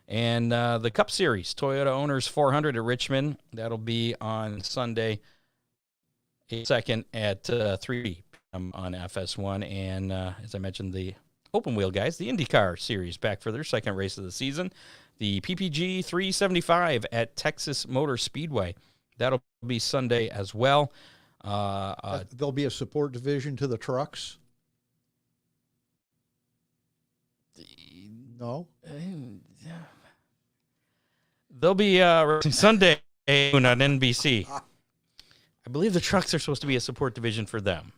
And the Cup Series, Toyota Owners 400 at Richmond. That'll be on Sunday, 2nd at 3 p.m. on FS1. And as I mentioned, the open wheel guys, the IndyCar Series, back for their second race of the season. The PPG 375 at Texas Motor Speedway. That'll be Sunday as well. There'll be a support division to the trucks? No? They'll be racing Sunday on NBC. I believe the trucks are supposed to be a support division for them.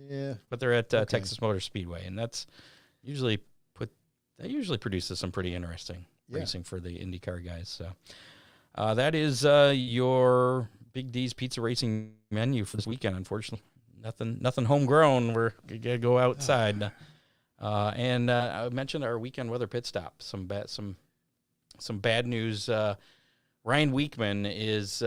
Yeah. But they're at Texas Motor Speedway, and that usually produces some pretty interesting racing for the IndyCar guys. So that is your Big D's Pizza Racing menu for this weekend. Unfortunately, nothing homegrown. We're gonna go outside. And I mentioned our weekend weather pit stop. Some bad news. Ryan Weekman is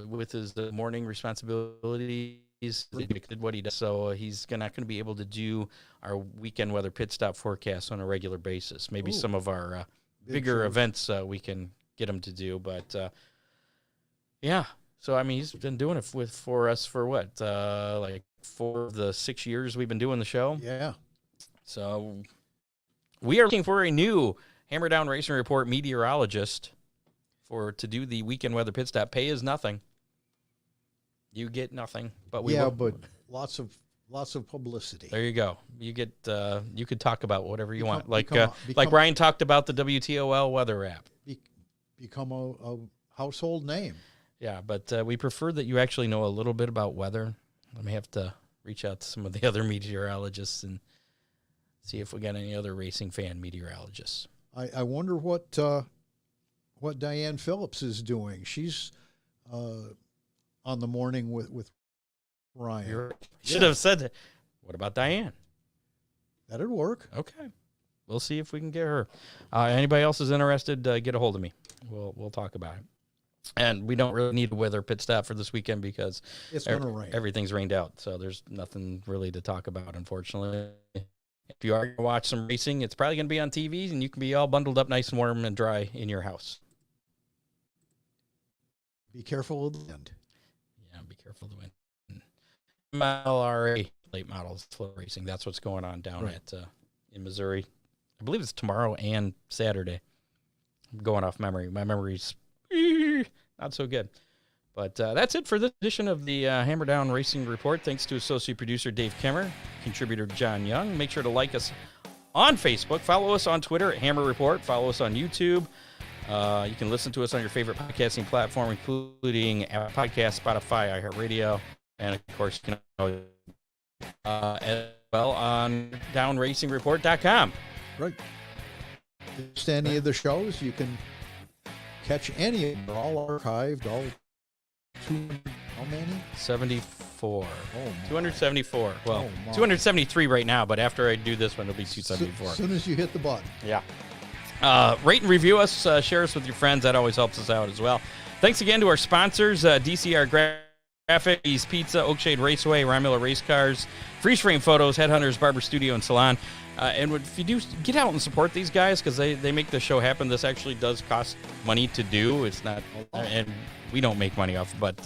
with his morning responsibilities. Did what he does, so he's not going to be able to do our weekend weather pit stop forecast on a regular basis. Maybe some of our bigger events we can get him to do, but yeah. So I mean, he's been doing it for us for what, like 4 of the 6 years we've been doing the show. Yeah. So we are looking for a new Hammer Down Racing Report meteorologist to do the weekend weather pit stop. Pay is nothing. You get nothing, but but lots of publicity. There you go. You get you could talk about whatever you want, like Ryan talked about the WTOL weather app. Become a household name. Yeah, but we prefer that you actually know a little bit about weather. I may have to reach out to some of the other meteorologists and see if we got any other racing fan meteorologists. I wonder what Diane Phillips is doing. She's on the morning with Ryan. Should have said that. What about Diane? That'd work. Okay. We'll see if we can get her. Anybody else is interested, get a hold of me. We'll talk about it. And we don't really need a weather pit stop for this weekend because it's going to rain. Everything's rained out, so there's nothing really to talk about, unfortunately. If you are going to watch some racing, it's probably going to be on TV, and you can be all bundled up nice and warm and dry in your house. Be careful of the wind. Yeah, be careful of the wind. NRA late models flow racing. That's what's going on down at in Missouri. I believe it's tomorrow and Saturday. I'm going off memory. My memory's not so good. But that's it for this edition of the Hammer Down Racing Report. Thanks to associate producer Dave Kemmer, contributor John Young. Make sure to like us on Facebook. Follow us on Twitter at Hammer Report. Follow us on YouTube. You can listen to us on your favorite podcasting platform, including Apple Podcasts, Spotify, iHeartRadio, and of course, you know, as well on downracingreport.com. Right. Just any of the shows, you can catch any of them. They're all archived, all how many? 74. Oh, 274. Well, 273 right now, but after I do this one, it'll be 274. As soon as you hit the button. Yeah. Rate and review us. Share us with your friends. That always helps us out as well. Thanks again to our sponsors, DCR Graphics, Pizza, Oakshade Raceway, Romula Race Cars, Freeze Frame Photos, Headhunters, Barber Studio, and Salon. And if you do, get out and support these guys because they make the show happen. This actually does cost money to do. It's not, and we don't make money off, but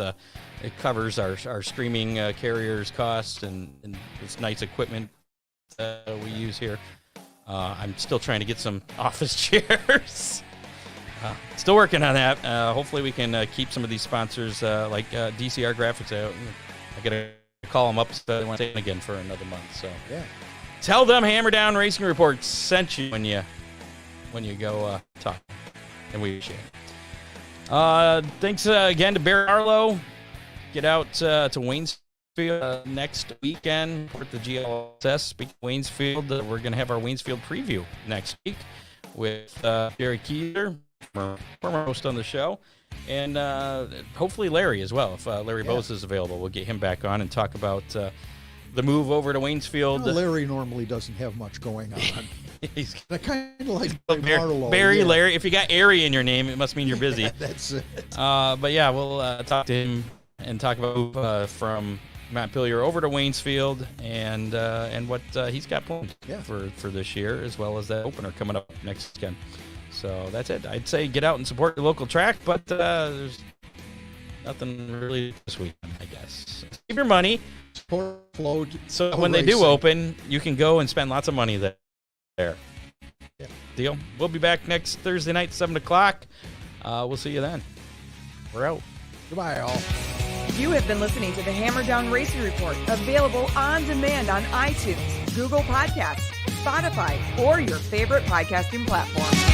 it covers our streaming carriers' costs and this nice equipment we use here. I'm still trying to get some office chairs. Still working on that. Hopefully we can keep some of these sponsors like DCR Graphics. I got to call them up so they want to stay again for another month. So yeah. Tell them Hammer Down Racing Report sent you when you go talk, and we appreciate it. Thanks again to Barry Marlow. Get out to Waynesfield next weekend for the GLSS. Speaking of Waynesfield, we're going to have our Waynesfield preview next week with Jerry Keeler, former host on the show, and hopefully Larry as well. If Larry Bose is available, we'll get him back on and talk about the move over to Waynesfield. Well, Larry normally doesn't have much going on. He's kind of like Marlow. Barry, Larry. If you got Airy in your name, it must mean you're busy. That's it. But yeah, we'll talk to him and talk about from Matt Pillier over to Waynesfield and what he's got planned Yeah. for this year, as well as that opener coming up next weekend. So that's it. I'd say get out and support your local track, but there's nothing really this weekend, I guess. Save your money. Support flow. So when they do open, you can go and spend lots of money there. Yeah. Deal. We'll be back next Thursday night, 7 o'clock. We'll see you then. We're out. Goodbye, all. You have been listening to the Hammer Down Racing Report, available on demand on iTunes, Google Podcasts, Spotify, or your favorite podcasting platform.